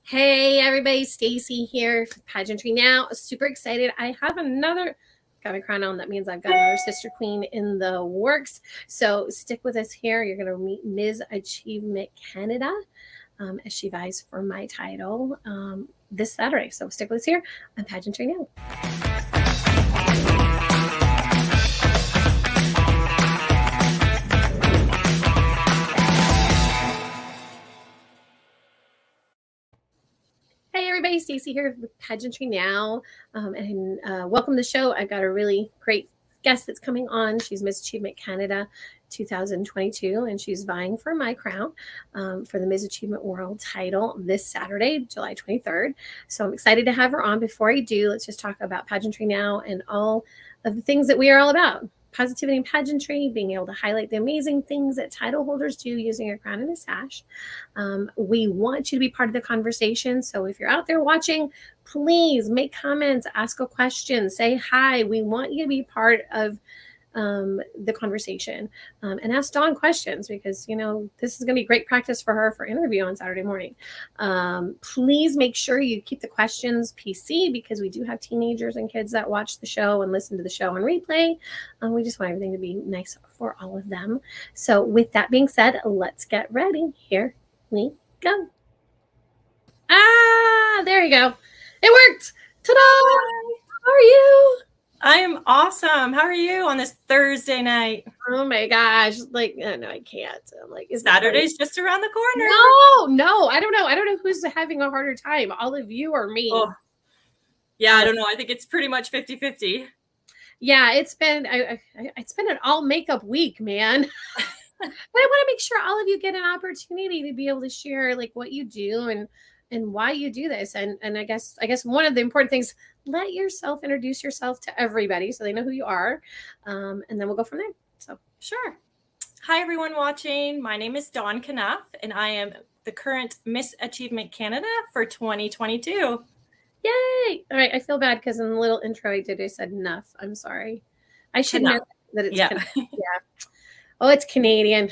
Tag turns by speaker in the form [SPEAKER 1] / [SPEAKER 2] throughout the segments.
[SPEAKER 1] Hey everybody, Stacy here for Pageantry Now. Super excited. I have got my crown on. That means I've got another sister queen in the works. So stick with us here. You're going to meet Ms. Achievement Canada as she vies for my title this Saturday. So stick with us here on Pageantry Now. Hey everybody, Stacey here with Pageantry Now, and welcome to the show. I've got a really great guest that's coming on. She's Miss Achievement Canada 2022, and she's vying for my crown for the Miss Achievement World title this Saturday, July 23rd. So I'm excited to have her on. Before I do, let's just talk about Pageantry Now and all of the things that we are all about. Positivity and pageantry, being able to highlight the amazing things that title holders do using a crown and a sash. We want you to be part of the conversation. So if you're out there watching, please make comments, ask a question, say hi. We want you to be part of the conversation and ask Dawn questions because, this is going to be great practice for her for interview on Saturday morning. Please make sure you keep the questions PC because we do have teenagers and kids that watch the show and listen to the show on replay. We just want everything to be nice for all of them. So with that being said, let's get ready. Here we go. There you go. It worked. Ta-da! How are you?
[SPEAKER 2] I am awesome. How are you on this Thursday night?
[SPEAKER 1] Oh my gosh. No, I can't. I'm like,
[SPEAKER 2] Saturday's just around the corner.
[SPEAKER 1] No. I don't know. I don't know who's having a harder time. All of you or me.
[SPEAKER 2] Oh. Yeah, I don't know. I think it's pretty much 50-50.
[SPEAKER 1] Yeah, it's been an all makeup week, man. But I want to make sure all of you get an opportunity to be able to share like what you do and why you do this. And I guess one of the important things, let yourself introduce yourself to everybody so they know who you are. And then we'll go from there. So
[SPEAKER 2] sure. Hi, everyone watching. My name is Dawn Knuff, and I am the current Miss Achievement Canada for 2022.
[SPEAKER 1] Yay! All right, I feel bad because in the little intro I did, I said Knuff. I'm sorry. I should know that it's
[SPEAKER 2] yeah.
[SPEAKER 1] Oh, it's Canadian.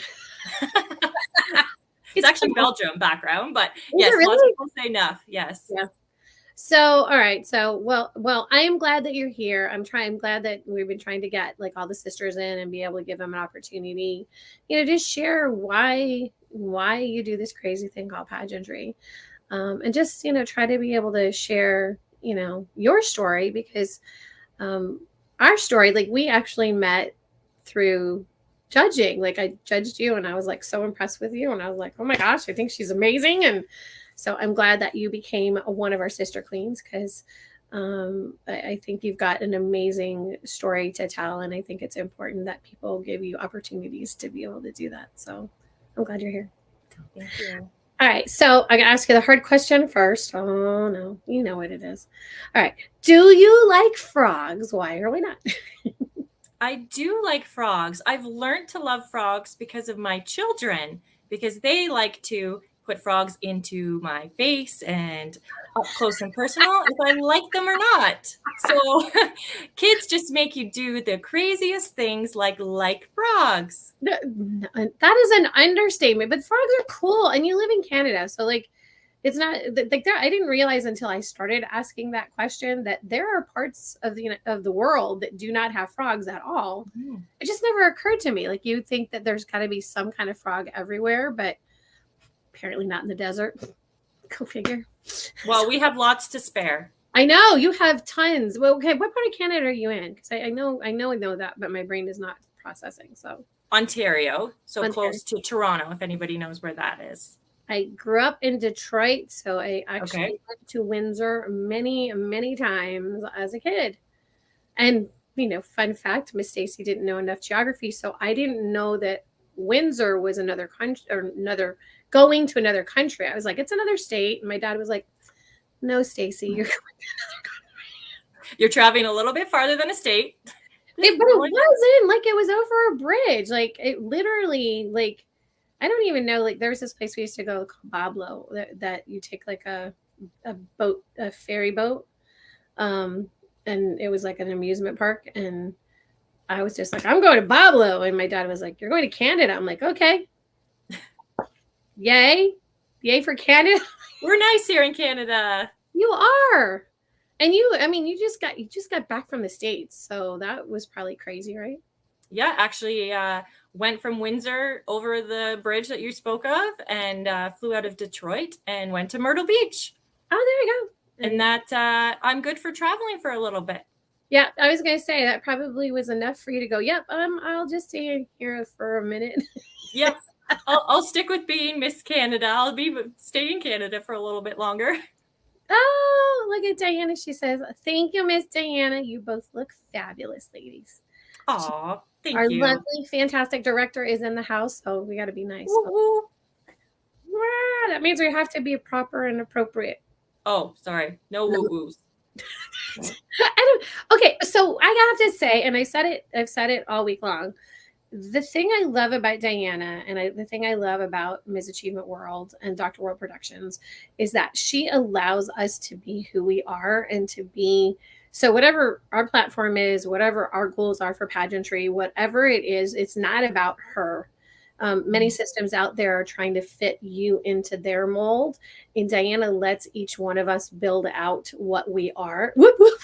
[SPEAKER 2] It's actually Belgium background, but yes,
[SPEAKER 1] really?
[SPEAKER 2] Lots of people say Knuff. Yes.
[SPEAKER 1] Yeah. So, all right. So, well, I am glad that you're here. I'm glad that we've been trying to get like all the sisters in and be able to give them an opportunity, just share why you do this crazy thing called pageantry. And just, try to be able to share, your story because our story, like we actually met through judging. Like I judged you and I was like so impressed with you and I was like, oh my gosh, I think she's amazing. And so I'm glad that you became one of our sister queens because I think you've got an amazing story to tell. And I think it's important that people give you opportunities to be able to do that. So I'm glad you're here.
[SPEAKER 2] Thank you.
[SPEAKER 1] All right. So I'm going to ask you the hard question first. Oh, no. You know what it is. All right. Do you like frogs? Why or why not?
[SPEAKER 2] I do like frogs. I've learned to love frogs because of my children, because they like to put frogs into my face and up close and personal if I like them or not. So kids just make you do the craziest things like frogs.
[SPEAKER 1] That is an understatement, but frogs are cool and you live in Canada. So like, it's not like I didn't realize until I started asking that question that there are parts of the world that do not have frogs at all. Mm. It just never occurred to me. Like you think that there's got to be some kind of frog everywhere, but apparently not in the desert. Go figure.
[SPEAKER 2] Well, we have lots to spare.
[SPEAKER 1] I know you have tons. Well, okay, what part of Canada are you in? Because I know that, but my brain is not processing. So
[SPEAKER 2] Ontario, close to Toronto, if anybody knows where that is.
[SPEAKER 1] I grew up in Detroit, so I actually went to Windsor many, many times as a kid. And, fun fact, Miss Stacy didn't know enough geography, so I didn't know that Windsor was another country or going to another country. I was like, it's another state. And my dad was like, no, Stacy, you're going to another country.
[SPEAKER 2] You're traveling a little bit farther than a state.
[SPEAKER 1] But it wasn't like it was over a bridge. Like it literally like, I don't even know, like there was this place we used to go called Bablo that you take like a ferry boat. And it was like an amusement park. And I was just like, I'm going to Bablo. And my dad was like, you're going to Canada. I'm like, okay. Yay for Canada.
[SPEAKER 2] We're nice here in Canada.
[SPEAKER 1] You are. And you just got back from the States, so that was probably crazy, right?
[SPEAKER 2] Yeah, actually went from Windsor over the bridge that you spoke of and flew out of Detroit and went to Myrtle Beach.
[SPEAKER 1] Oh, there you go.
[SPEAKER 2] And that I'm good for traveling for a little bit.
[SPEAKER 1] Yeah, I was gonna say that probably was enough for you to go, yep, I'll just stay here for a minute.
[SPEAKER 2] Yep. I'll stick with being Miss Canada. I'll stay in Canada for a little bit longer.
[SPEAKER 1] Oh, look at Diana. She says, thank you, Miss Diana. You both look fabulous, ladies.
[SPEAKER 2] Aw, thank
[SPEAKER 1] Our
[SPEAKER 2] you.
[SPEAKER 1] lovely, fantastic director is in the house, so we got to be nice.
[SPEAKER 2] Woo-woo.
[SPEAKER 1] That means we have to be proper and appropriate.
[SPEAKER 2] Oh, sorry. No woo-woos.
[SPEAKER 1] Okay, so I have to say, and I've said it all week long. The thing I love about Diana and the thing I love about Ms. Achievement World and Dr. World Productions is that she allows us to be who we are and to be. So whatever our platform is, whatever our goals are for pageantry, whatever it is, it's not about her. Many systems out there are trying to fit you into their mold, and Diana lets each one of us build out what we are. Whoop, whoop.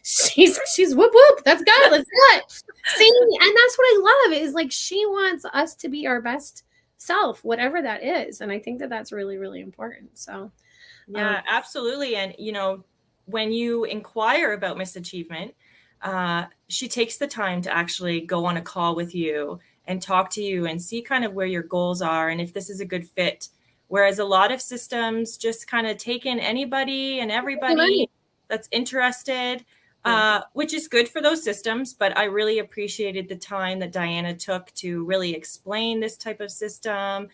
[SPEAKER 1] She's whoop whoop. That's good. Let's do it. See, and that's what I love is like she wants us to be our best self, whatever that is, and I think that that's really, really important. So,
[SPEAKER 2] yeah, absolutely. And when you inquire about Miss Achievement, she takes the time to actually go on a call with you and talk to you and see kind of where your goals are and if this is a good fit. Whereas a lot of systems just kind of take in anybody and everybody that's interested, which is good for those systems. But I really appreciated the time that Diana took to really explain this type of system,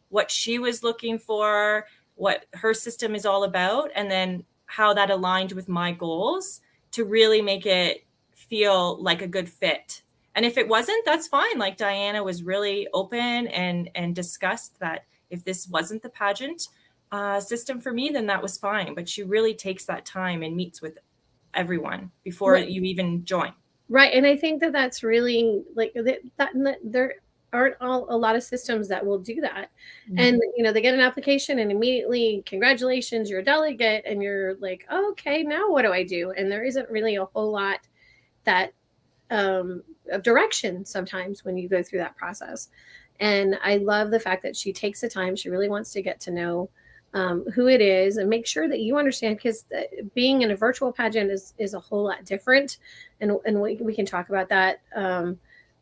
[SPEAKER 2] what she was looking for, what her system is all about, and then how that aligned with my goals to really make it feel like a good fit. And if it wasn't, that's fine. Like Diana was really open and discussed that if this wasn't the pageant system for me, then that was fine. But she really takes that time and meets with everyone before you even join.
[SPEAKER 1] Right. And I think that that's really like that there aren't a lot of systems that will do that. Mm-hmm. And, they get an application and immediately, congratulations, you're a delegate. And you're like, oh, okay, now what do I do? And there isn't really a whole lot that of direction sometimes when you go through that process. And I love the fact that she takes the time. She really wants to get to know who it is and make sure that you understand, because being in a virtual pageant is a whole lot different. And we can talk about that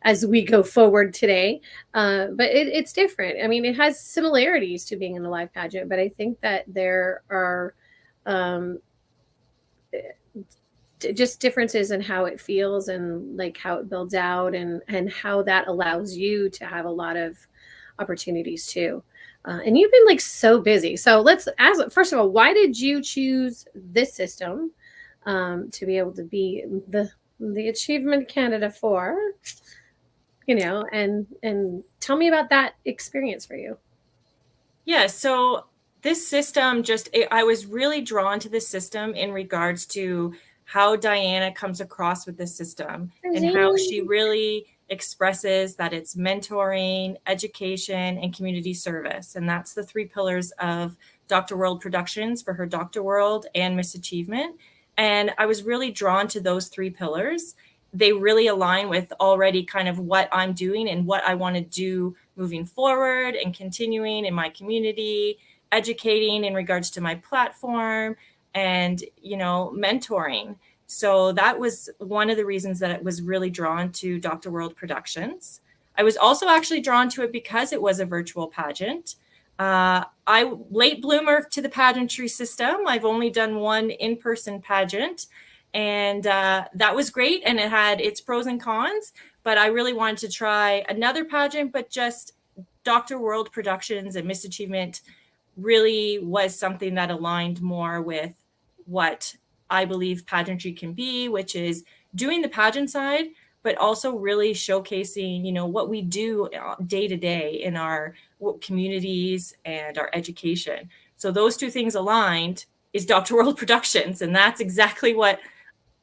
[SPEAKER 1] as we go forward today. But it's different. I mean, it has similarities to being in a live pageant, but I think that there are just differences in how it feels and like how it builds out and how that allows you to have a lot of opportunities too. And you've been like so busy. So let's ask, first of all, why did you choose this system to be able to be the Achievement Canada for, and tell me about that experience for you.
[SPEAKER 2] Yeah. So this system I was really drawn to this system in regards to how Diana comes across with the system and how she really expresses that it's mentoring, education, and community service. And that's the 3 pillars of Dr. World Productions for her Dr. World and Miss Achievement. And I was really drawn to those 3 pillars. They really align with already kind of what I'm doing and what I want to do moving forward and continuing in my community, educating in regards to my platform, and mentoring. So that was one of the reasons that it was really drawn to Dr. World Productions. I was also actually drawn to it because it was a virtual pageant. I late bloomer to the pageantry system. I've only done one in-person pageant, and that was great, and it had its pros and cons, but I really wanted to try another pageant, but just Dr. World Productions and Miss Achievement really was something that aligned more with what I believe pageantry can be, which is doing the pageant side, but also really showcasing, what we do day to day in our communities and our education. So those 2 things aligned is Dr. World Productions. And that's exactly what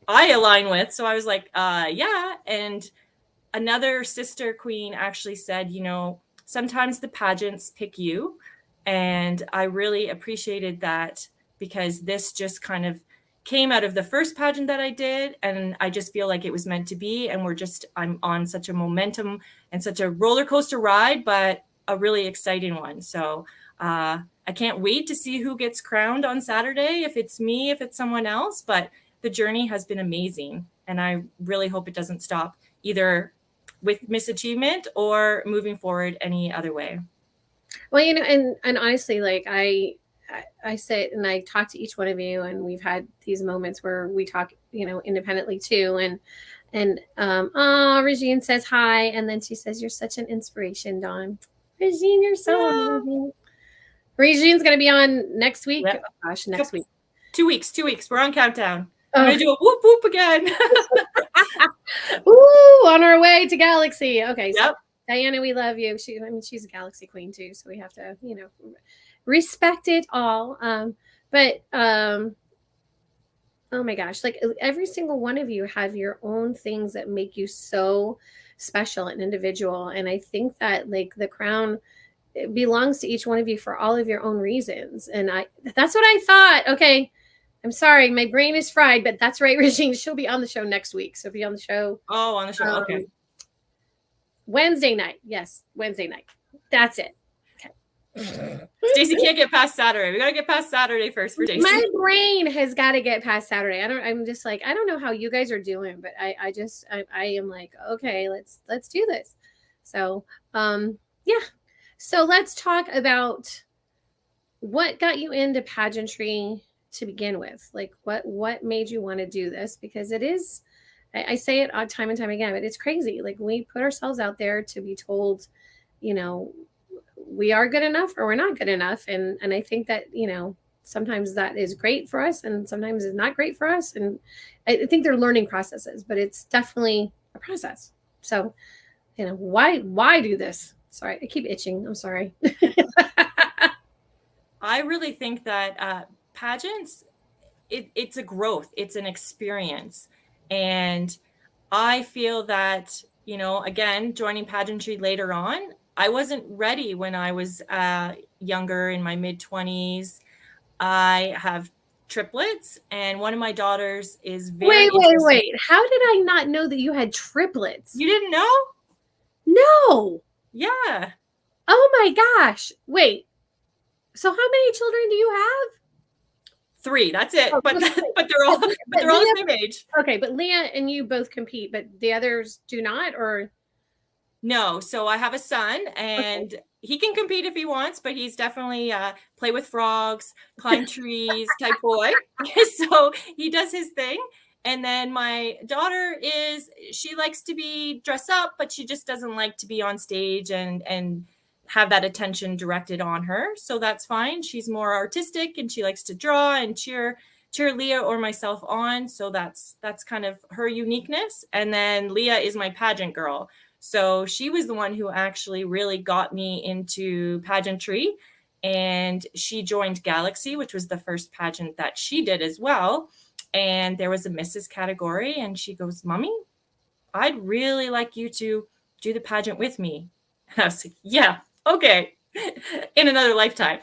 [SPEAKER 2] I align with. So I was like, yeah. And another sister queen actually said, sometimes the pageants pick you. And I really appreciated that, because this just kind of came out of the first pageant that I did. And I just feel like it was meant to be. And I'm on such a momentum and such a roller coaster ride, but a really exciting one. So I can't wait to see who gets crowned on Saturday, if it's me, if it's someone else. But the journey has been amazing. And I really hope it doesn't stop, either with Miss Achievement or moving forward any other way.
[SPEAKER 1] Well, and honestly, like I sit and I talk to each one of you, and we've had these moments where we talk, independently too. And Regine says hi, and then she says, "You're such an inspiration, Dawn." Regine, you're so amazing. Regine's gonna be on next week.
[SPEAKER 2] Yep.
[SPEAKER 1] Oh gosh, next week.
[SPEAKER 2] 2 weeks. We're on countdown. I'm gonna do a whoop whoop again.
[SPEAKER 1] Ooh, on our way to Galaxy. Okay, so
[SPEAKER 2] Yep.
[SPEAKER 1] Diana, we love you. She's a Galaxy queen too, so we have to, respect it all. Oh my gosh, like every single one of you have your own things that make you so special and individual. And I think that like the crown, it belongs to each one of you for all of your own reasons. And that's what I thought. Okay. I'm sorry, my brain is fried, but that's right, Regine. She'll be on the show next week. So be on the show.
[SPEAKER 2] Oh, on the show. Okay.
[SPEAKER 1] Wednesday night. Yes, Wednesday night. That's it.
[SPEAKER 2] Stacey can't get past Saturday. We gotta get past Saturday first for Stacey.
[SPEAKER 1] My brain has got to get past Saturday. I'm just like, I don't know how you guys are doing, but I am like, okay, let's do this. So yeah. So let's talk about what got you into pageantry to begin with. Like what made you want to do this? Because it is, I say it time and time again, but it's crazy. Like we put ourselves out there to be told, we are good enough or we're not good enough. And I think that, sometimes that is great for us and sometimes it's not great for us. And I think they're learning processes, but it's definitely a process. So, why do this? Sorry, I keep itching. I'm sorry.
[SPEAKER 2] I really think that pageants, it's a growth, it's an experience. And I feel that, again, joining pageantry later on, I wasn't ready when I was younger, in my mid-20s. I have triplets, and one of my daughters is very
[SPEAKER 1] Wait. How did I not know that you had triplets?
[SPEAKER 2] You didn't know?
[SPEAKER 1] No.
[SPEAKER 2] Yeah.
[SPEAKER 1] Oh my gosh. Wait. So how many children do you have?
[SPEAKER 2] 3. That's it. But they're all the same age.
[SPEAKER 1] Okay, but Leah and you both compete, but the others do not, or?
[SPEAKER 2] No. So I have a son, and he can compete if he wants, but he's definitely play with frogs, climb trees type boy. So he does his thing. And then my daughter she likes to be dressed up, but she just doesn't like to be on stage and have that attention directed on her. So that's fine. She's more artistic and she likes to draw and cheer Leah or myself on. So that's kind of her uniqueness. And then Leah is my pageant girl. So she was the one who actually really got me into pageantry. And she joined Galaxy, which was the first pageant that she did as well. And there was a Mrs. category, and she goes, "Mommy, I'd really like you to do the pageant with me." And I was like, yeah, okay, in another lifetime.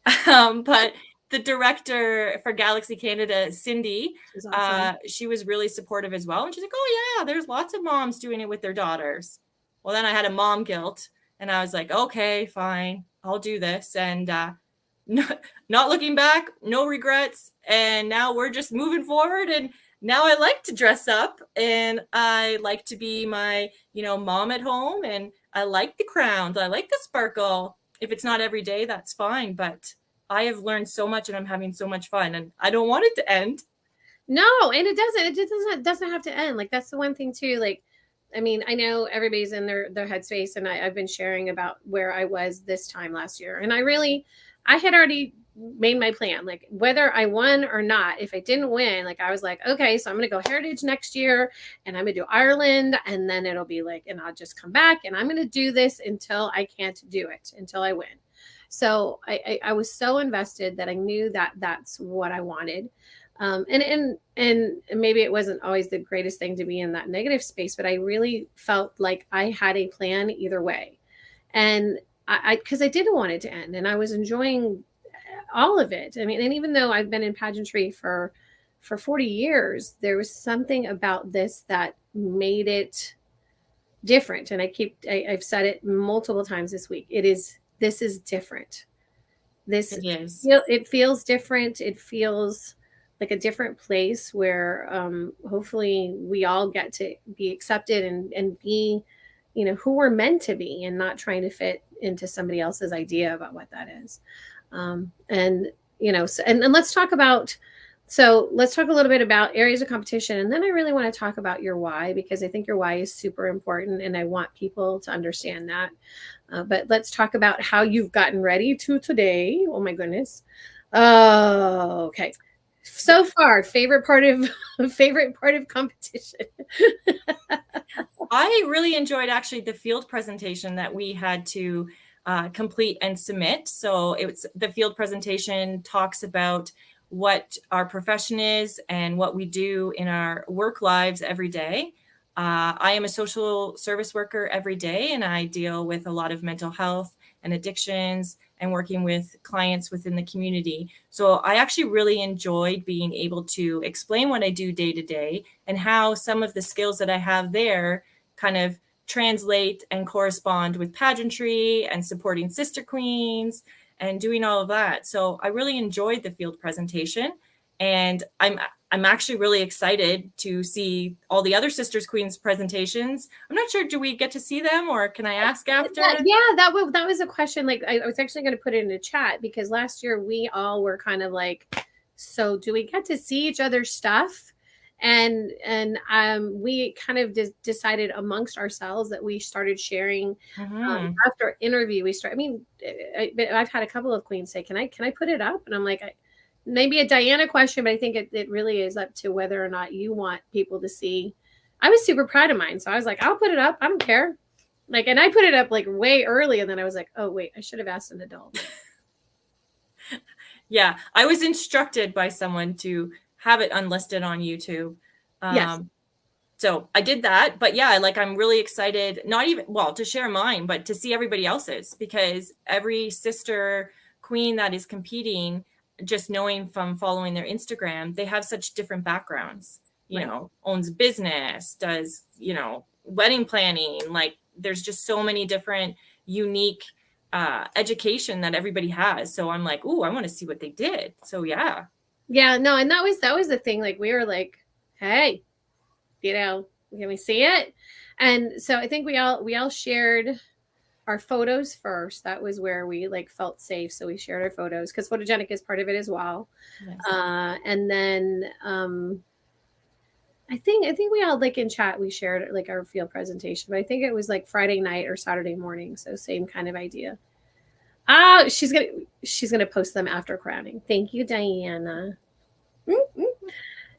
[SPEAKER 2] But the director for Galaxy Canada, Cindy, awesome. She was really supportive as well. And she's like, "Oh yeah, there's lots of moms doing it with their daughters." Well, then I had a mom guilt, and I was like, okay, fine, I'll do this. And not looking back, no regrets. And now we're just moving forward. And now I like to dress up, and I like to be my, mom at home. And I like the crowns. I like the sparkle. If it's not every day, that's fine. But I have learned so much, and I'm having so much fun, and I don't want it to end.
[SPEAKER 1] No, and it doesn't. It doesn't have to end. Like that's the one thing too. Like, I mean, I know everybody's in their headspace, and I've been sharing about where I was this time last year, and I had already made my plan, like whether I won or not. If I didn't win, like I was like, okay, so I'm gonna go Heritage next year, and I'm gonna do Ireland, and then it'll be like, and I'll just come back, and I'm gonna do this until I can't do it, until I win. So I was so invested that I knew that that's what I wanted. And maybe it wasn't always the greatest thing to be in that negative space, but I really felt like I had a plan either way. And because I didn't want it to end, and I was enjoying all of it. I mean, and even though I've been in pageantry for 40 years, there was something about this that made it different. And I've said it multiple times this week. This is different.
[SPEAKER 2] It is.
[SPEAKER 1] It feels different. It feels like a different place where hopefully we all get to be accepted and be, who we're meant to be, and not trying to fit into somebody else's idea about what that is. And let's talk a little bit about areas of competition. And then I really want to talk about your why, because I think your why is super important and I want people to understand that. But let's talk about how you've gotten ready to today. Oh my goodness. Oh, okay. So far, favorite part of competition.
[SPEAKER 2] I really enjoyed actually the field presentation that we had to complete and submit. So the field presentation talks about what our profession is and what we do in our work lives every day. I am a social service worker every day, and I deal with a lot of mental health and addictions and working with clients within the community. So I actually really enjoyed being able to explain what I do day to day and how some of the skills that I have there kind of translate and correspond with pageantry and supporting sister queens and doing all of that. So I really enjoyed the field presentation, and I'm actually really excited to see all the other Sisters Queens presentations. I'm not sure, do we get to see them, or can I ask after?
[SPEAKER 1] That was a question. Like I was actually going to put it in the chat, because last year we all were kind of like, so do we get to see each other's stuff? And we kind of decided amongst ourselves that we started sharing after interview. I've had a couple of queens say, can I put it up? And I'm like, maybe a Diana question, but I think it really is up to whether or not you want people to see. I was super proud of mine, so I was like, I'll put it up. I don't care. And I put it up like way early, and then I was like, oh wait, I should have asked an adult.
[SPEAKER 2] Yeah, I was instructed by someone to have it unlisted on YouTube.
[SPEAKER 1] Yes.
[SPEAKER 2] So I did that, but yeah, I'm really excited, not even, to share mine, but to see everybody else's, because every sister queen that is competing, just knowing from following their Instagram, they have such different backgrounds, owns a business, does, wedding planning. There's just so many different unique education that everybody has. So I'm like, ooh, I want to see what they did. So yeah.
[SPEAKER 1] Yeah, no, and that was the thing. We were like, hey, can we see it? And so I think we all shared our photos first. That was where we felt safe. So we shared our photos, because photogenic is part of it as well. Yes. And then I think we all in chat, we shared our field presentation, but I think it was Friday night or Saturday morning. So same kind of idea. She's gonna post them after crowning. Thank you, Diana. Mm-hmm.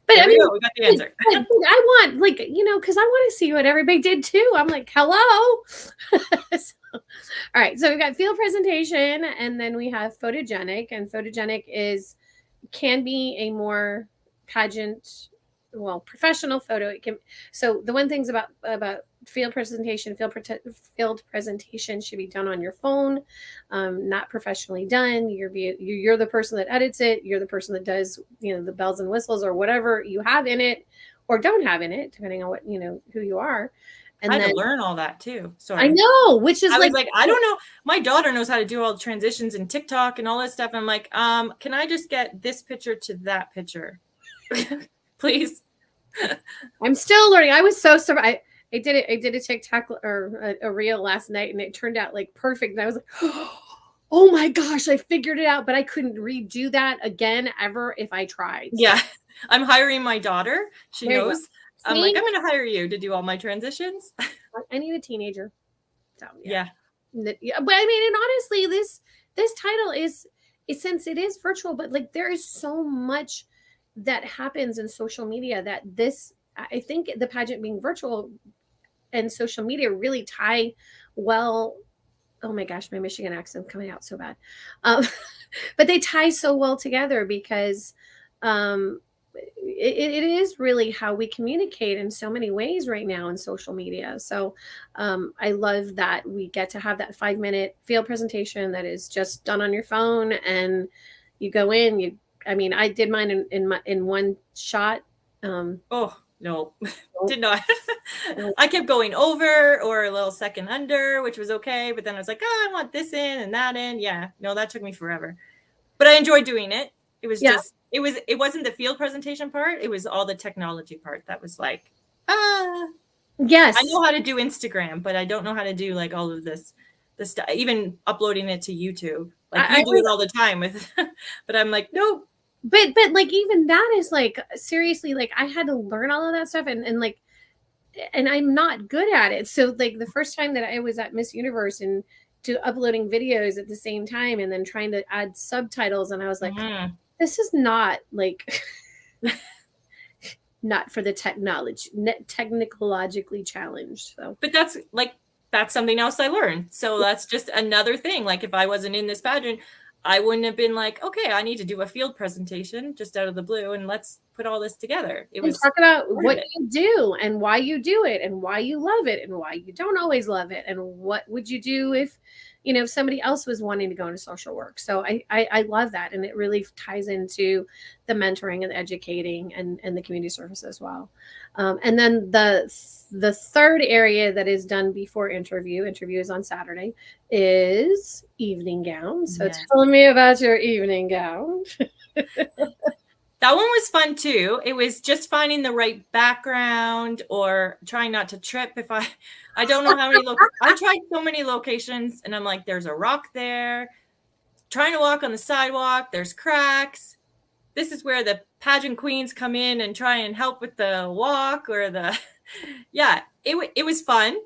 [SPEAKER 1] But
[SPEAKER 2] there we go. We got the answer.
[SPEAKER 1] I want, because I want to see what everybody did too. I'm like, hello. All right. So we've got field presentation, and then we have photogenic, and photogenic can be a more pageant, professional photo. So the one things about field presentation should be done on your phone, not professionally done. You're the person that edits it. You're the person that does, the bells and whistles or whatever you have in it or don't have in it, depending on what, who you are.
[SPEAKER 2] And I had to learn all that too. So
[SPEAKER 1] I know, which is
[SPEAKER 2] I was I don't know. My daughter knows how to do all the transitions in TikTok and all that stuff. I'm like, can I just get this picture to that picture, please?
[SPEAKER 1] I'm still learning. I was so surprised. I did a TikTok or a reel last night, and it turned out perfect. And I was like, oh my gosh, I figured it out, but I couldn't redo that again ever if I tried. So.
[SPEAKER 2] Yeah. I'm hiring my daughter. She knows. I'm like, I'm going to hire you to do all my transitions.
[SPEAKER 1] I need a teenager. So,
[SPEAKER 2] yeah.
[SPEAKER 1] But I mean, and honestly, this title is since it is virtual, but there is so much that happens in social media that I think the pageant being virtual and social media really tie well. Oh my gosh, my Michigan accent coming out so bad. But they tie so well together because it is really how we communicate in so many ways right now in social media. So I love that we get to have that 5-minute field presentation that is just done on your phone, and you go in. I mean, I did mine in one shot.
[SPEAKER 2] Oh no, did not. I kept going over or a little second under, which was okay. But then I was like, oh, I want this in and that in. Yeah, no, that took me forever. But I enjoyed doing it. It was just, it wasn't the field presentation part. It was all the technology part that was like,
[SPEAKER 1] yes,
[SPEAKER 2] I know how to do Instagram, but I don't know how to do like all of this stuff, even uploading it to YouTube. Like you do it all the time with, but I'm like, nope.
[SPEAKER 1] But like even that is like seriously, like I had to learn all of that stuff, and like, and I'm not good at it. So like the first time that I was at Miss Universe and uploading videos at the same time and then trying to add subtitles, and I was like, this is not like not for the technologically challenged. So,
[SPEAKER 2] but that's something else I learned. So that's just another thing. Like if I wasn't in this pageant, I wouldn't have been like, okay, I need to do a field presentation just out of the blue and let's put all this together. It was
[SPEAKER 1] talk about what you do and why you do it and why you love it and why you don't always love it and what would you do if, you know, somebody else was wanting to go into social work. So I love that, and it really ties into the mentoring and the educating and the community service as well. And then the third area that is done before interview is on Saturday, is evening gown. So tell me about your evening gown.
[SPEAKER 2] That one was fun too. It was just finding the right background or trying not to trip. If I don't know how many I tried so many locations, and I'm like, there's a rock there. Trying to walk on the sidewalk, there's cracks. This is where the pageant queens come in and try and help with the walk or the, yeah, it was fun.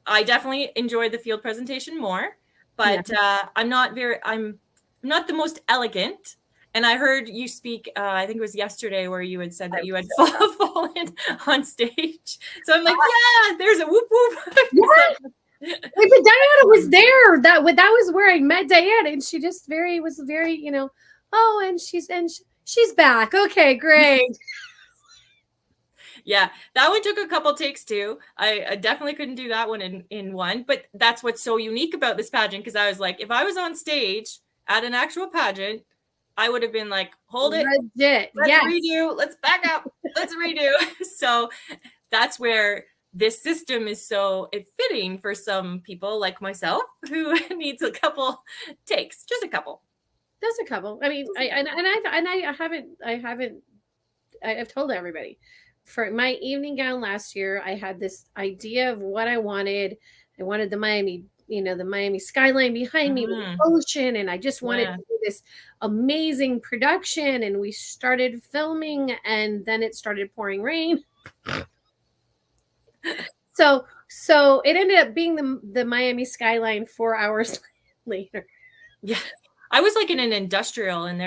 [SPEAKER 2] I definitely enjoyed the field presentation more, but I'm not the most elegant. And I heard you speak, I think it was yesterday, where you had said that you had fallen on stage. So I'm like, yeah, there's a whoop whoop.
[SPEAKER 1] But Diana was there. That was where I met Diana, and she just was very, you know, oh, and she's back. Okay, great.
[SPEAKER 2] Yeah, that one took a couple takes too. I definitely couldn't do that one in one, but that's what's so unique about this pageant, because I was like, if I was on stage at an actual pageant, I would have been like, hold it,
[SPEAKER 1] legit.
[SPEAKER 2] Let's redo, let's back up, let's redo. So that's where this system is so fitting for some people like myself who needs a couple takes, just a couple.
[SPEAKER 1] Just a couple. I mean, I've told everybody, for my evening gown last year, I had this idea of what I wanted. I wanted the Miami skyline behind me with the ocean, and I just wanted to do this amazing production. And we started filming, and then it started pouring rain. So it ended up being the Miami skyline 4 hours later.
[SPEAKER 2] Yeah, I was like in an industrial, and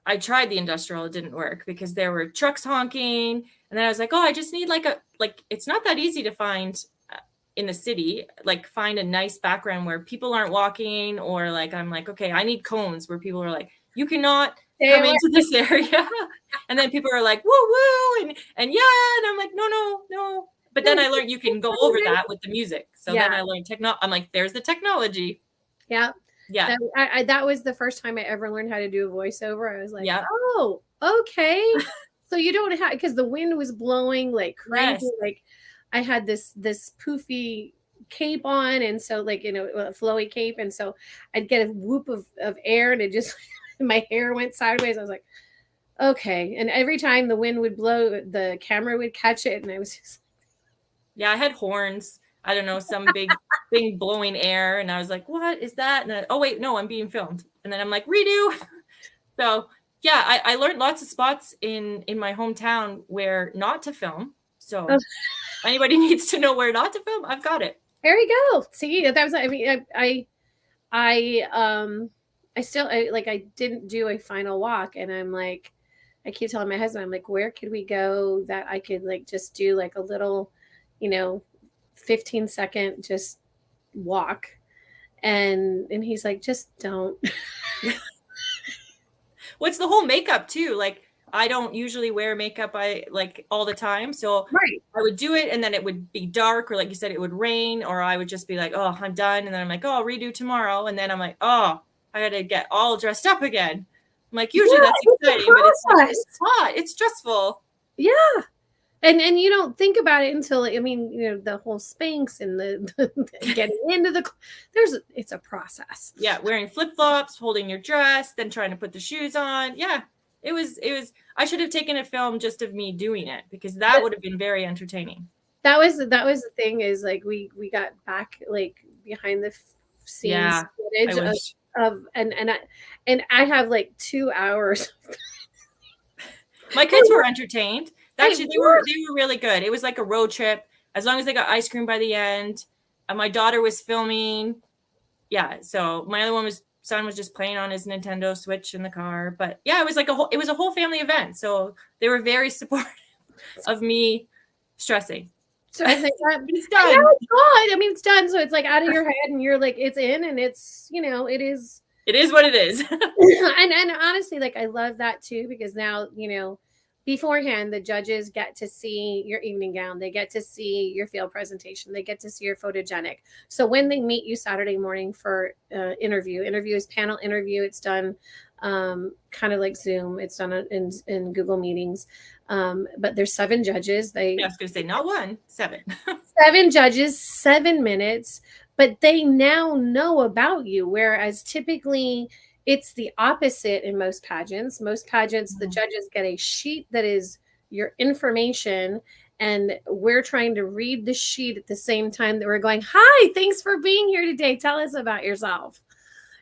[SPEAKER 2] I tried the industrial, it didn't work because there were trucks honking, and then I was like, oh, I just need it's not that easy to find in the city, like find a nice background where people aren't walking, or like, I'm like, okay, I need cones where people are like, you cannot come into this area. And then people are like, woo woo, and yeah, and I'm like, no. But then I learned you can go over that with the music. So then I learned I'm like, there's the technology.
[SPEAKER 1] Yeah.
[SPEAKER 2] Yeah.
[SPEAKER 1] That was the first time I ever learned how to do a voiceover. I was like, oh, okay. So you don't have, because the wind was blowing like crazy. Yes. Like I had this poofy cape on, and so like, you know, a flowy cape, and so I'd get a whoop of air, and it just my hair went sideways. I was like, okay. And every time the wind would blow, the camera would catch it, and I was just,
[SPEAKER 2] I had horns. I don't know, some big thing blowing air, and I was like, what is that? And then, oh wait, no, I'm being filmed. And then I'm like, redo. So yeah, I learned lots of spots in my hometown where not to film. So anybody needs to know where not to film, I've got it.
[SPEAKER 1] There you go. See, that was, I mean, I didn't do a final walk, and I'm like, I keep telling my husband, I'm like, where could we go that I could like just do like a little, you know, 15-second just walk, and he's like, just don't.
[SPEAKER 2] What's the whole makeup too? Like I don't usually wear makeup all the time. So
[SPEAKER 1] Right.
[SPEAKER 2] I would do it and then it would be dark, or like you said, it would rain, or I would just be like, oh, I'm done. And then I'm like, oh, I'll redo tomorrow. And then I'm like, oh, I got to get all dressed up again. I'm like, usually
[SPEAKER 1] Yeah,
[SPEAKER 2] that's
[SPEAKER 1] it's a
[SPEAKER 2] exciting, but it's like,
[SPEAKER 1] process.
[SPEAKER 2] it's hot. It's stressful.
[SPEAKER 1] Yeah. And you don't think about it until, I mean, you know, the whole Spanx and the getting into the, it's a process.
[SPEAKER 2] Yeah. Wearing flip-flops, holding your dress, then trying to put the shoes on. Yeah. It was, I should have taken a film just of me doing it, because that would have been very entertaining.
[SPEAKER 1] That was the thing, is like we got back like behind the scenes footage of and I have like 2 hours.
[SPEAKER 2] My kids were entertained. Actually, they were really good. It was like a road trip, as long as they got ice cream by the end. And my daughter was filming. Yeah. So my other son was just playing on his Nintendo Switch in the car. But yeah, it was like it was a whole family event. So they were very supportive of me stressing.
[SPEAKER 1] So I think
[SPEAKER 2] it's done.
[SPEAKER 1] I know, it's good. I mean, it's done. So it's like out of your head, and you're like, it's in, and it's, you know, it is
[SPEAKER 2] what it is.
[SPEAKER 1] and honestly, like, I love that too, because now, you know, beforehand, the judges get to see your evening gown, they get to see your field presentation, they get to see your photogenic. So when they meet you Saturday morning for interview is panel interview. It's done kind of like Zoom. It's done in Google Meetings. But there's 7 judges.
[SPEAKER 2] I was going to say not 1, 7.
[SPEAKER 1] 7 judges, 7 minutes, but they now know about you. Whereas typically it's the opposite in most pageants. Most pageants, the judges get a sheet that is your information, and we're trying to read the sheet at the same time that we're going, hi, thanks for being here today. Tell us about yourself.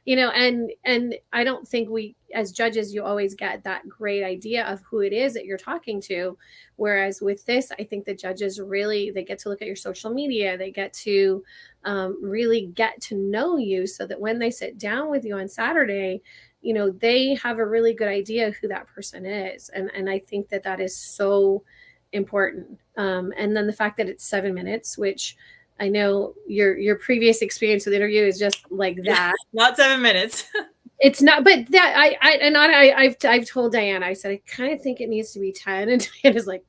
[SPEAKER 1] You know, and I don't think we, as judges, you always get that great idea of who it is that you're talking to. Whereas with this, I think the judges really, they get to look at your social media. They get to really get to know you, so that when they sit down with you on Saturday, you know, they have a really good idea who that person is. And I think that that is so important. And then the fact that it's 7 minutes, which I know your previous experience with the interview is just like that.
[SPEAKER 2] Not 7 minutes.
[SPEAKER 1] It's not, but that I've told Diana, I said, I kind of think it needs to be 10. And Diana's like,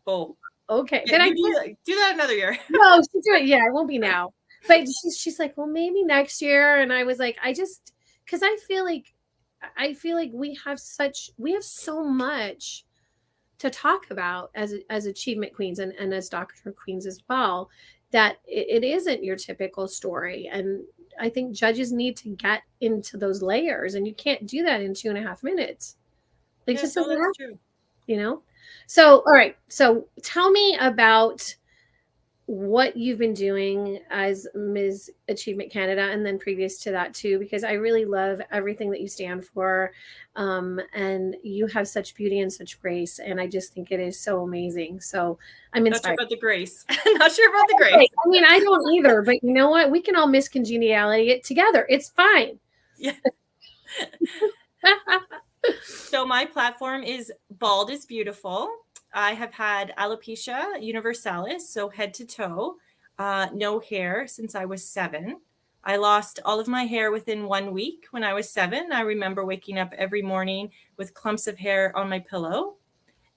[SPEAKER 1] oh, okay.
[SPEAKER 2] Yeah, do that another year.
[SPEAKER 1] No, she's doing, yeah, it won't be now. But she's like, well, maybe next year. And I was like, because I feel like we have so much to talk about as achievement queens and as doctor queens as well, that it isn't your typical story. And I think judges need to get into those layers, and you can't do that in 2.5 minutes. Like,
[SPEAKER 2] yeah,
[SPEAKER 1] just
[SPEAKER 2] no, that's true.
[SPEAKER 1] You know? So, all right. So tell me about what you've been doing as Ms. Achievement Canada, and then previous to that too, because I really love everything that you stand for. And you have such beauty and such grace, and I just think it is so amazing. So I'm inspired.
[SPEAKER 2] Not sure about the grace. Not sure about the grace.
[SPEAKER 1] I mean, I don't either, but you know what? We can all miss congeniality it together. It's fine.
[SPEAKER 2] Yeah. So my platform is Bald is Beautiful. I have had alopecia universalis, so head to toe, no hair since I was 7. I lost all of my hair within 1 week when I was 7. I remember waking up every morning with clumps of hair on my pillow.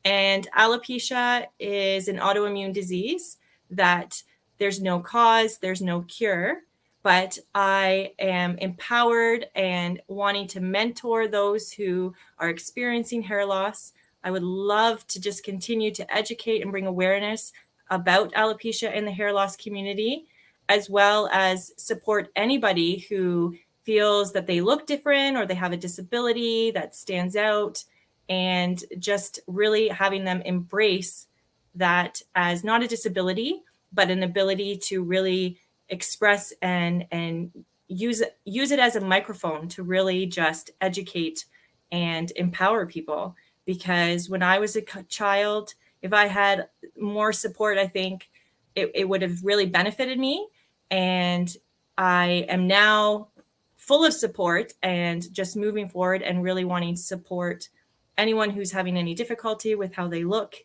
[SPEAKER 2] And alopecia is an autoimmune disease that there's no cause, there's no cure, but I am empowered and wanting to mentor those who are experiencing hair loss. I would love to just continue to educate and bring awareness about alopecia in the hair loss community, as well as support anybody who feels that they look different or they have a disability that stands out, and just really having them embrace that as not a disability, but an ability to really express and use it as a microphone to really just educate and empower people. Because when I was a child, if I had more support, I think it would have really benefited me. And I am now full of support and just moving forward and really wanting to support anyone who's having any difficulty with how they look,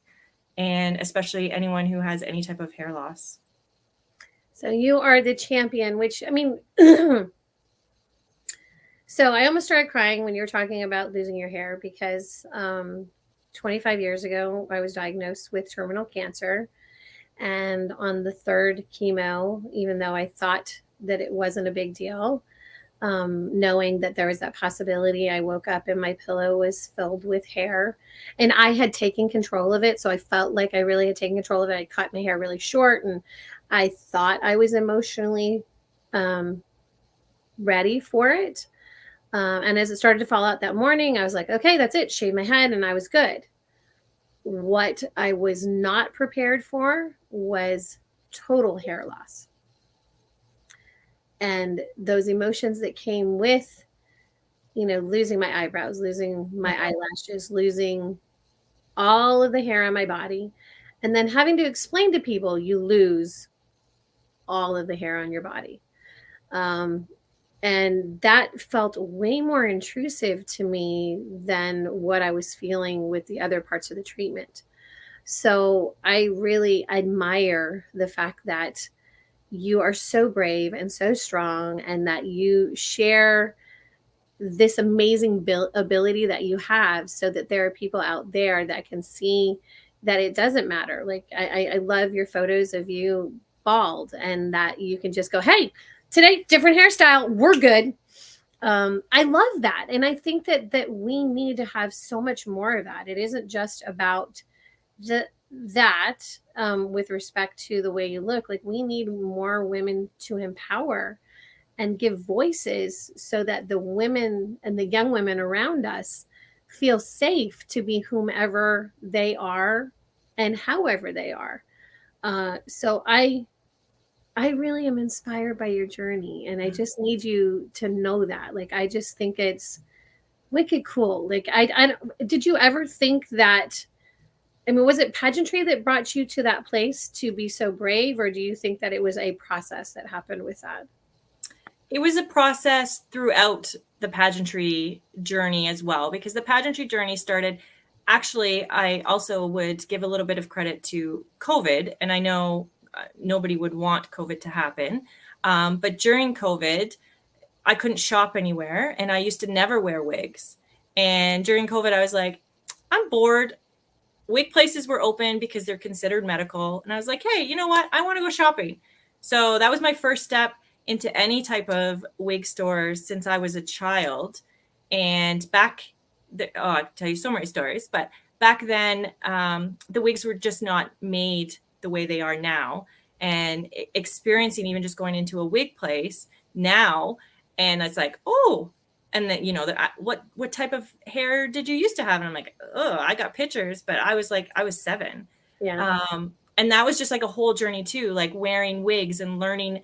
[SPEAKER 2] and especially anyone who has any type of hair loss.
[SPEAKER 1] So you are the champion, which, I mean, so I almost started crying when you were talking about losing your hair, because 25 years ago, I was diagnosed with terminal cancer. And on the third chemo, even though I thought that it wasn't a big deal, knowing that there was that possibility, I woke up and my pillow was filled with hair. And I had taken control of it. So I felt like I really had taken control of it. I cut my hair really short, and I thought I was emotionally ready for it. And as it started to fall out that morning, I was like, okay, that's it. Shave my head, and I was good. What I was not prepared for was total hair loss. And those emotions that came with, losing my eyebrows, losing my eyelashes, losing all of the hair on my body, and then having to explain to people you lose all of the hair on your body. And that felt way more intrusive to me than what I was feeling with the other parts of the treatment. So I really admire the fact that you are so brave and so strong, and that you share this amazing ability that you have, so that there are people out there that can see that it doesn't matter. Like I love your photos of you bald, and that you can just go, hey, today, different hairstyle, we're good. I love that. And I think that we need to have so much more of that. It isn't just about with respect to the way you look. Like, we need more women to empower and give voices, so that the women and the young women around us feel safe to be whomever they are and however they are. So I really am inspired by your journey, and I just need you to know that. Like, I just think it's wicked cool. Like, I did you ever think that, I mean, was it pageantry that brought you to that place to be so brave, or do you think that it was a process that happened with that?
[SPEAKER 2] It was a process throughout the pageantry journey as well, because the pageantry journey started, actually, I also would give a little bit of credit to COVID, and I know nobody would want COVID to happen. But during COVID, I couldn't shop anywhere, and I used to never wear wigs. And during COVID, I was like, I'm bored. Wig places were open because they're considered medical. And I was like, hey, you know what? I want to go shopping. So that was my first step into any type of wig stores since I was a child. And I'll tell you so many stories, but back then, the wigs were just not made the way they are now. And experiencing even just going into a wig place now, and it's like, oh, and then, what type of hair did you used to have? And I'm like, oh, I got pictures, but I was 7.
[SPEAKER 1] Yeah.
[SPEAKER 2] And that was just like a whole journey too, like wearing wigs and learning.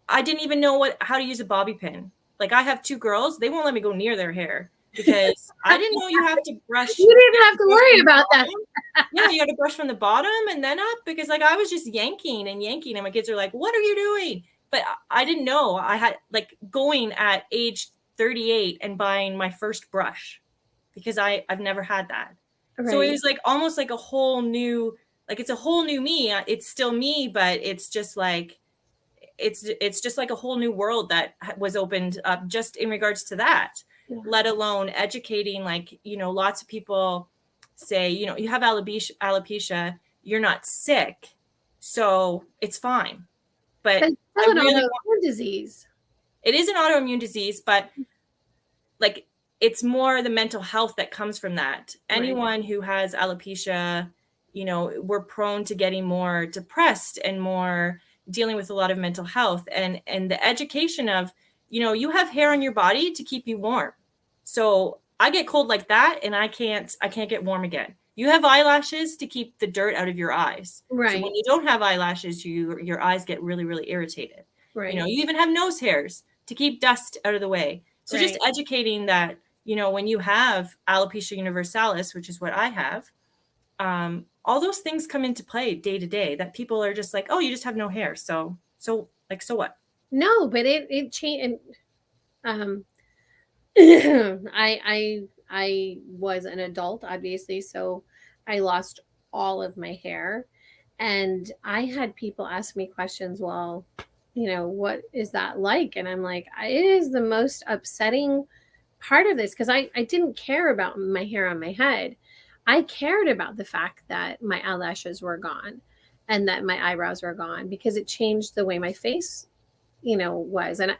[SPEAKER 2] I didn't even know how to use a bobby pin. Like, I have 2 girls, they won't let me go near their hair because I didn't know you have to brush.
[SPEAKER 1] You didn't have to worry about that.
[SPEAKER 2] Yeah, you got to brush from the bottom and then up, because like I was just yanking, and my kids are like, what are you doing? But I didn't know. I had going at age 38 and buying my first brush, because I've never had that. Right. So it was almost like a whole new, it's a whole new me. It's still me, but it's just it's just like a whole new world that was opened up just in regards to that. Yeah. Let alone educating, lots of people say, you have alopecia, you're not sick, so it's fine. But
[SPEAKER 1] it's an autoimmune disease.
[SPEAKER 2] It is an autoimmune disease, but it's more the mental health that comes from that. Right. Anyone who has alopecia, we're prone to getting more depressed and more dealing with a lot of mental health, and the education of, you have hair on your body to keep you warm. So I get cold like that, and I can't get warm again. You have eyelashes to keep the dirt out of your eyes. Right. So when you don't have eyelashes, your eyes get really, really irritated. Right. You even have nose hairs to keep dust out of the way. So right. Just educating that, when you have alopecia universalis, which is what I have, all those things come into play day to day, that people are just like, oh, you just have no hair. So what? No,
[SPEAKER 1] but it changed. I was an adult, obviously, so I lost all of my hair, and I had people ask me questions. Well, what is that like? And I'm like, it is the most upsetting part of this, because I didn't care about my hair on my head. I cared about the fact that my eyelashes were gone and that my eyebrows were gone because it changed the way my face, was. And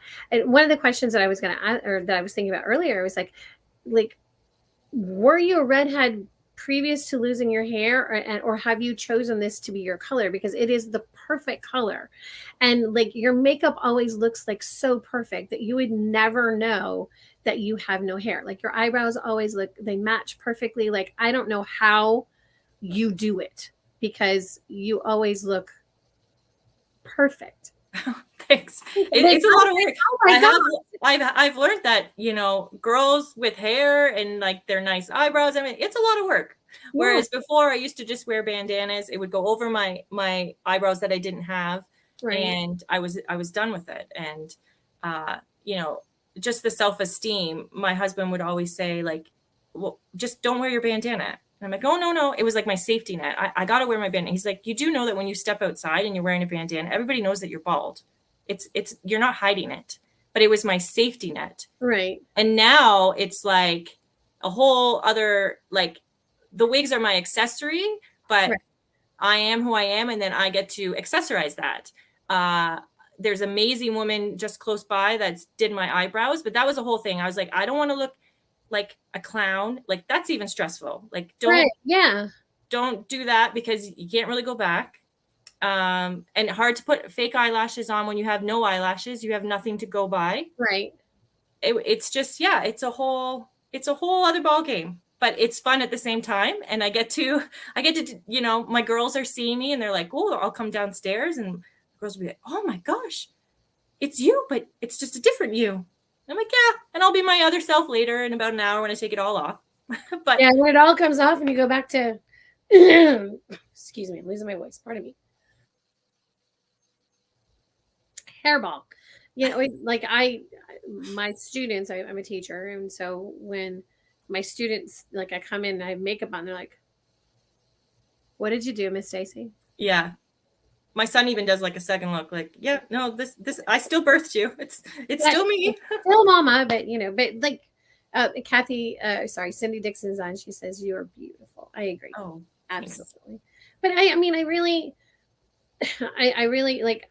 [SPEAKER 1] one of the questions that I was going to ask, or that I was thinking about earlier, was like, were you a redhead previous to losing your hair, or have you chosen this to be your color? Because it is the perfect color. And like your makeup always looks like so perfect that you would never know that you have no hair. Like your eyebrows always they match perfectly. Like I don't know how you do it because you always look perfect.
[SPEAKER 2] Thanks. It's a lot of work. I've learned that, girls with hair and like their nice eyebrows, I mean, it's a lot of work. Yeah. Whereas before I used to just wear bandanas. It would go over my eyebrows that I didn't have. Right. And I was done with it. And, just the self-esteem, my husband would always say like, well, just don't wear your bandana. And I'm like, oh, no. It was like my safety net. I got to wear my bandana. He's like, you do know that when you step outside and you're wearing a bandana, everybody knows that you're bald. You're not hiding it, but it was my safety net.
[SPEAKER 1] Right.
[SPEAKER 2] And now it's like a whole other, like the wigs are my accessory, but right. I am who I am. And then I get to accessorize that. There's an amazing woman just close by that did my eyebrows, but that was a whole thing. I was like, I don't want to look like a clown. Like that's even stressful. Like don't do that because you can't really go back. And hard to put fake eyelashes on when you have no eyelashes. You have nothing to go by.
[SPEAKER 1] Right.
[SPEAKER 2] It's just, it's a whole other ball game, but it's fun at the same time. And I get to, my girls are seeing me and they're like, oh, I'll come downstairs and the girls will be like, oh my gosh, it's you, but it's just a different you. I'm like, yeah. And I'll be my other self later in about an hour when I take it all off.
[SPEAKER 1] But yeah, when it all comes off and you go back to, excuse me, I'm losing my voice. Pardon me. Hairball, like my students, I'm a teacher. And so when my students, like I come in and I have makeup on, they're like, what did you do, Miss Stacy?
[SPEAKER 2] Yeah. My son even does like a second look, like, yeah, no, this, I still birthed you. It's still me.
[SPEAKER 1] It's still mama, but like Cindy Dixon's on. She says, you are beautiful. I agree.
[SPEAKER 2] Oh,
[SPEAKER 1] absolutely. Thanks. But I really like,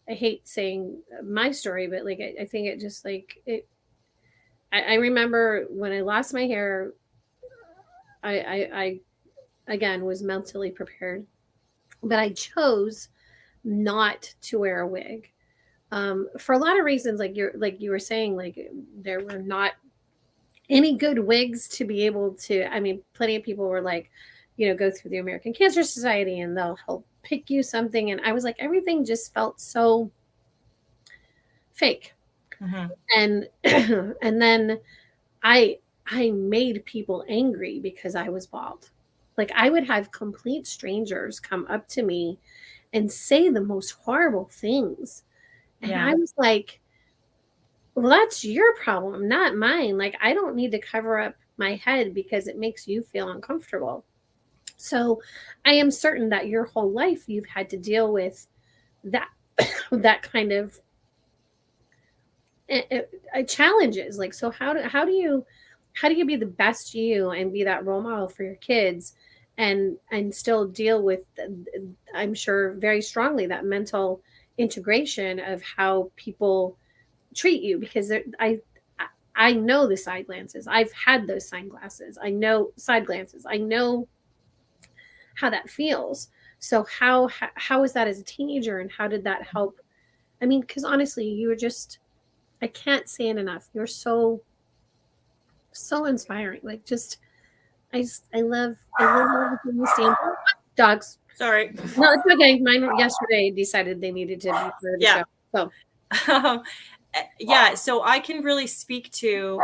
[SPEAKER 1] I hate saying my story, but like, I think it just like it, I remember when I lost my hair, I again was mentally prepared, but I chose not to wear a wig for a lot of reasons. Like you were saying, like there were not any good wigs to be able to. I mean, plenty of people were like, go through the American Cancer Society and they'll help pick you something. And I was like, everything just felt so fake. Mm-hmm. And then I made people angry because I was bald. Like I would have complete strangers come up to me and say the most horrible things. And I was like, well, that's your problem, not mine. Like, I don't need to cover up my head because it makes you feel uncomfortable. So I am certain that your whole life you've had to deal with that, that kind of challenges. Like, so how do you be the best you and be that role model for your kids and still deal with, I'm sure very strongly, that mental integration of how people treat you? Because I know the side glances. I've had those side glances. I know how that feels. So how was that as a teenager, and how did that help? I mean, because honestly, you were just, I can't say it enough. You're so inspiring. Like, just, I love everything you stand for. Dogs.
[SPEAKER 2] Sorry.
[SPEAKER 1] No, it's okay. Mine yesterday decided they needed to be part of the show. So.
[SPEAKER 2] Yeah, so I can really speak to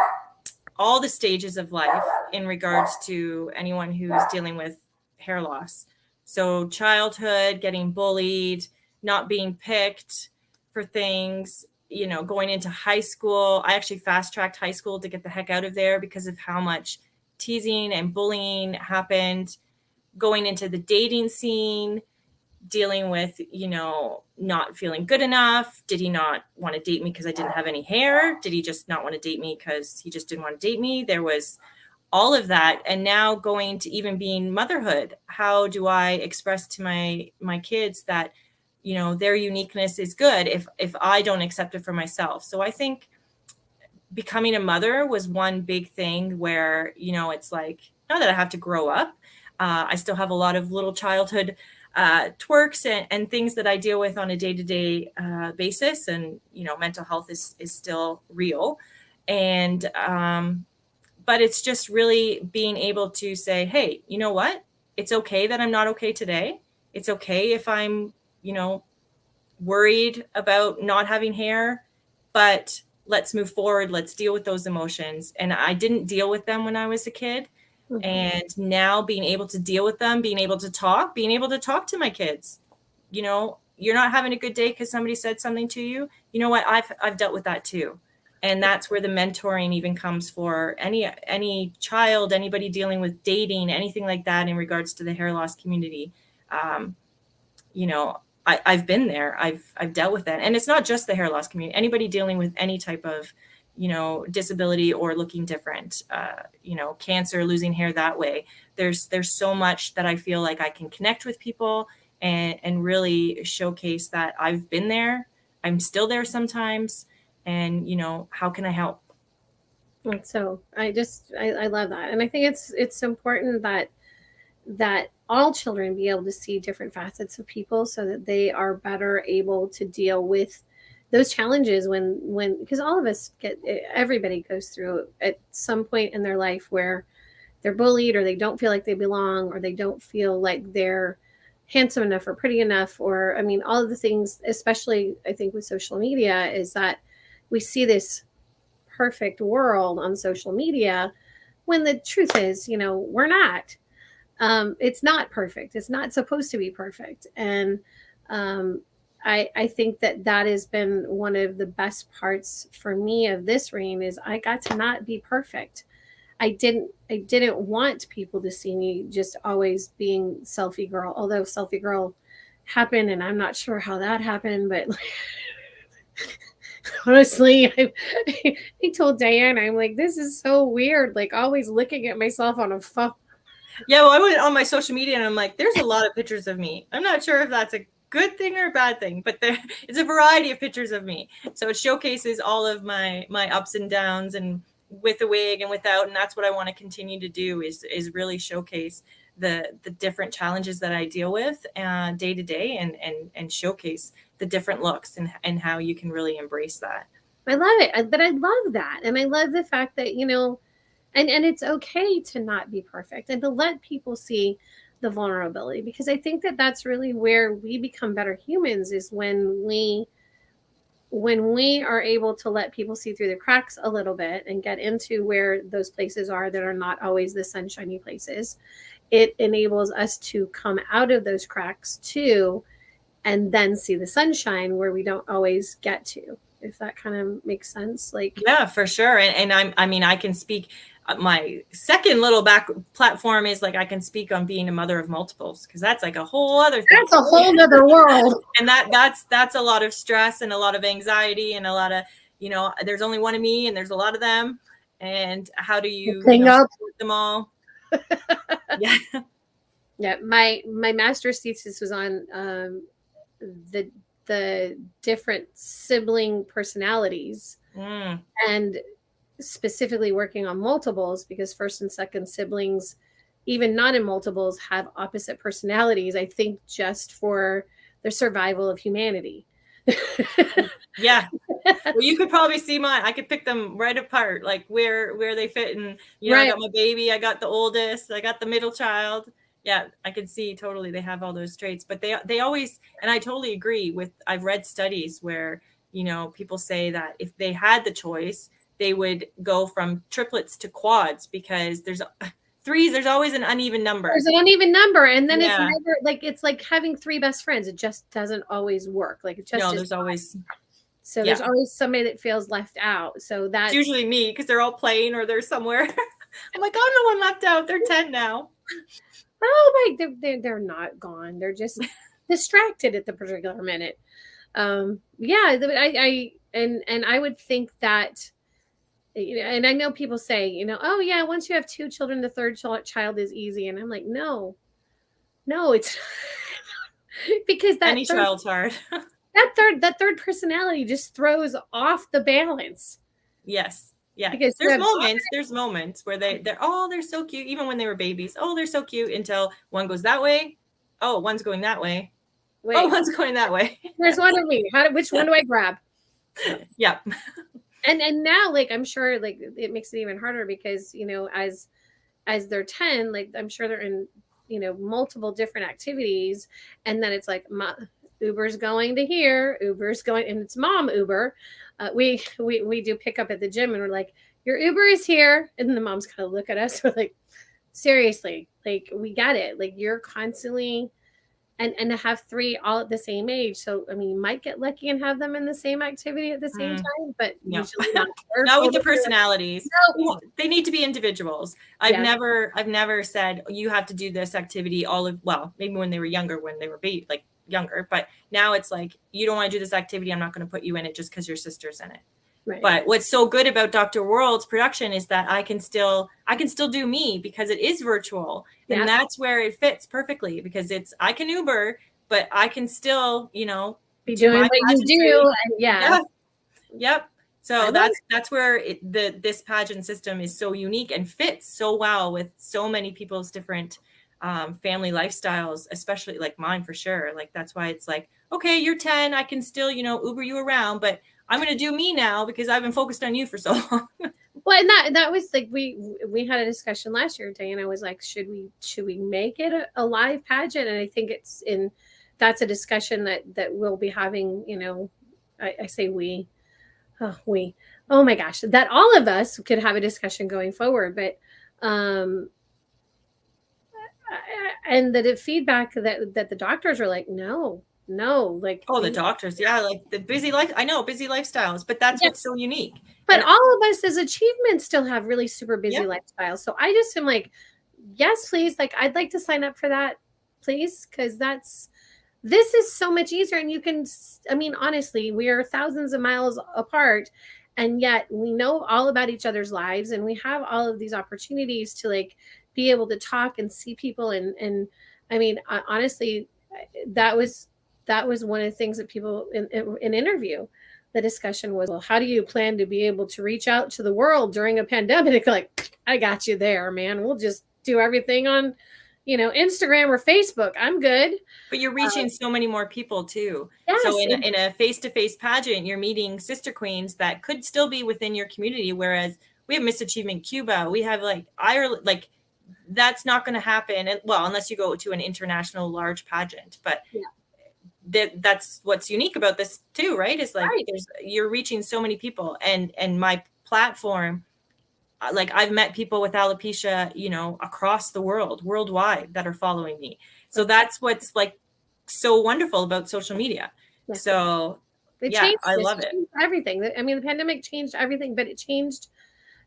[SPEAKER 2] all the stages of life in regards to anyone who's dealing with hair loss. So childhood, getting bullied, not being picked for things, going into high school. I actually fast-tracked high school to get the heck out of there because of how much teasing and bullying happened. Going into the dating scene, dealing with, not feeling good enough. Did he not want to date me because I didn't have any hair? Did he just not want to date me because he just didn't want to date me? There was all of that. And now going to even being motherhood, how do I express to my kids that, you know, their uniqueness is good if I don't accept it for myself? So I think becoming a mother was one big thing where, you know, it's like, now that I have to grow up, I still have a lot of little childhood twerks and things that I deal with on a day-to-day basis. And, you know, mental health is still real. And, but it's just really being able to say, hey, you know what? It's okay that I'm not okay today. It's okay if I'm, you know, worried about not having hair, but let's move forward. Let's deal with those emotions. And I didn't deal with them when I was a kid.
[SPEAKER 1] Mhm.
[SPEAKER 2] And now being able to deal with them, being able to talk to my kids, you know, you're not having a good day because somebody said something to you. You know what? I've dealt with that too. And that's where the mentoring even comes for any child, anybody dealing with dating, anything like that in regards to the hair loss community. You know, I've been there. I've dealt with that. And it's not just the hair loss community. Anybody dealing with any type of, you know, disability or looking different, you know, cancer, losing hair that way. There's so much that I feel like I can connect with people and really showcase that I've been there. I'm still there sometimes. And, you know, how can I help?
[SPEAKER 1] And so I love that. And I think it's important that all children be able to see different facets of people so that they are better able to deal with those challenges when because all of us everybody goes through at some point in their life where they're bullied or they don't feel like they belong or they don't feel like they're handsome enough or pretty enough, or I mean all of the things, especially I think with social media, is that we see this perfect world on social media when the truth is, you know, we're not. It's not perfect. It's not supposed to be perfect. And um, I think that has been one of the best parts for me of this reign is I got to not be perfect. I didn't want people to see me just always being selfie girl, although selfie girl happened and I'm not sure how that happened, but honestly, I told Diane, I'm like, this is so weird, like always looking at myself on a phone.
[SPEAKER 2] Yeah, well, I went on my social media and I'm like, there's a lot of pictures of me. I'm not sure if that's a good thing or a bad thing, but it's a variety of pictures of me. So it showcases all of my ups and downs, and with a wig and without. And that's what I want to continue to do is really showcase the different challenges that I deal with day to day, and showcase the different looks and how you can really embrace that.
[SPEAKER 1] I love it. But I love that. And I love the fact that, you know, and it's okay to not be perfect and to let people see the vulnerability, because I think that that's really where we become better humans is when we are able to let people see through the cracks a little bit and get into where those places are that are not always the sunshiny places. It enables us to come out of those cracks too and then see the sunshine where we don't always get to, if that kind of makes sense. Like,
[SPEAKER 2] yeah, for sure. And I mean, I can speak. My second little back platform is like I can speak on being a mother of multiples, because that's like a whole other thing.
[SPEAKER 1] that's a whole nother world.
[SPEAKER 2] And that's a lot of stress and a lot of anxiety and a lot of, you know, there's only one of me and there's a lot of them. And how do you
[SPEAKER 1] Support
[SPEAKER 2] them all? Yeah.
[SPEAKER 1] Yeah, my master's thesis was on the different sibling personalities, and specifically working on multiples, because first and second siblings, even not in multiples, have opposite personalities, I think just for the survival of humanity.
[SPEAKER 2] Yeah. Well, you could probably see mine. I could pick them right apart, like where they fit. And, you know, right. I got my baby, I got the oldest, I got the middle child. Yeah, I could see totally they have all those traits, but they always, and I totally agree with, I've read studies where, you know, people say that if they had the choice, they would go from triplets to quads, because there's threes, there's always an uneven number.
[SPEAKER 1] There's an uneven number, and then it's never like, it's like having three best friends. It just doesn't always work. Like it just
[SPEAKER 2] there's always.
[SPEAKER 1] So there's always somebody that feels left out. So that's
[SPEAKER 2] it's usually me, because they're all playing or they're somewhere. I'm like, oh, no one left out. They're 10 now.
[SPEAKER 1] Oh my, they're not gone. They're just distracted at the particular minute. Yeah, I would think that and I know people say, oh yeah, once you have two children, the third child is easy. And I'm like, no, it's because
[SPEAKER 2] Any child's hard.
[SPEAKER 1] that third personality just throws off the balance.
[SPEAKER 2] Yes. Yeah.
[SPEAKER 1] Because
[SPEAKER 2] there's moments where they're so cute. Even when they were babies. Oh, they're so cute until one goes that way. Oh, one's going that way. Wait. Oh, one's going that way.
[SPEAKER 1] There's one of me. Which one do I grab?
[SPEAKER 2] Yep.
[SPEAKER 1] And now, like, I'm sure, like, it makes it even harder because, as they're 10, like, I'm sure they're in, multiple different activities. And then it's like, Uber's going to here, Uber's going, and it's mom Uber. We do pick up at the gym, and we're like, your Uber is here. And the moms kind of look at us. We're like, seriously, like, we got it. Like, you're constantly, and to have three all at the same age. So, I mean, you might get lucky and have them in the same activity at the same time, but usually not.
[SPEAKER 2] Not with the personalities. No. They need to be individuals. I've never said you have to do this activity maybe when they were younger, when they were younger, but now it's like, you don't want to do this activity, I'm not going to put you in it just because your sister's in it. Right. But what's so good about Dr. World's production is that I can still do me because it is virtual. And that's where it fits perfectly, because I can Uber, but I can still,
[SPEAKER 1] be doing what you do.
[SPEAKER 2] Yep. So that's where this pageant system is so unique and fits so well with so many people's different family lifestyles, especially like mine for sure. Like, that's why it's like, okay, you're 10, I can still, Uber you around, but I'm going to do me now because I've been focused on you for so long.
[SPEAKER 1] Well, and that was like, we had a discussion last year, Diana was like, should we make it a live pageant? And I think that's a discussion that we'll be having, I say oh my gosh, that all of us could have a discussion going forward. But, and the feedback that the doctors are like, no, like,
[SPEAKER 2] the doctors, like the busy lifestyles, but that's what's so unique.
[SPEAKER 1] But all of us as achievements still have really super busy lifestyles. So I just am like, yes, please. Like, I'd like to sign up for that, please. Because this is so much easier. And you can, I mean, honestly, we are thousands of miles apart, and yet we know all about each other's lives. And we have all of these opportunities to, like, be able to talk and see people. And I mean, honestly, that was one of the things that people in interview, the discussion was, well, how do you plan to be able to reach out to the world during a pandemic? Like, I got you there, man. We'll just do everything on, Instagram or Facebook. I'm good.
[SPEAKER 2] But you're reaching so many more people too. Yes, so in a face-to-face pageant, you're meeting sister queens that could still be within your community. Whereas we have Miss Achievement Cuba, we have like Ireland, like, that's not going to happen. And unless you go to an international large pageant, but that's what's unique about this too, right? Is like, you're reaching so many people, and my platform, like, I've met people with alopecia, across the worldwide, that are following me. So that's what's like so wonderful about social media. So I love it.
[SPEAKER 1] Everything. I mean, the pandemic changed everything, but it changed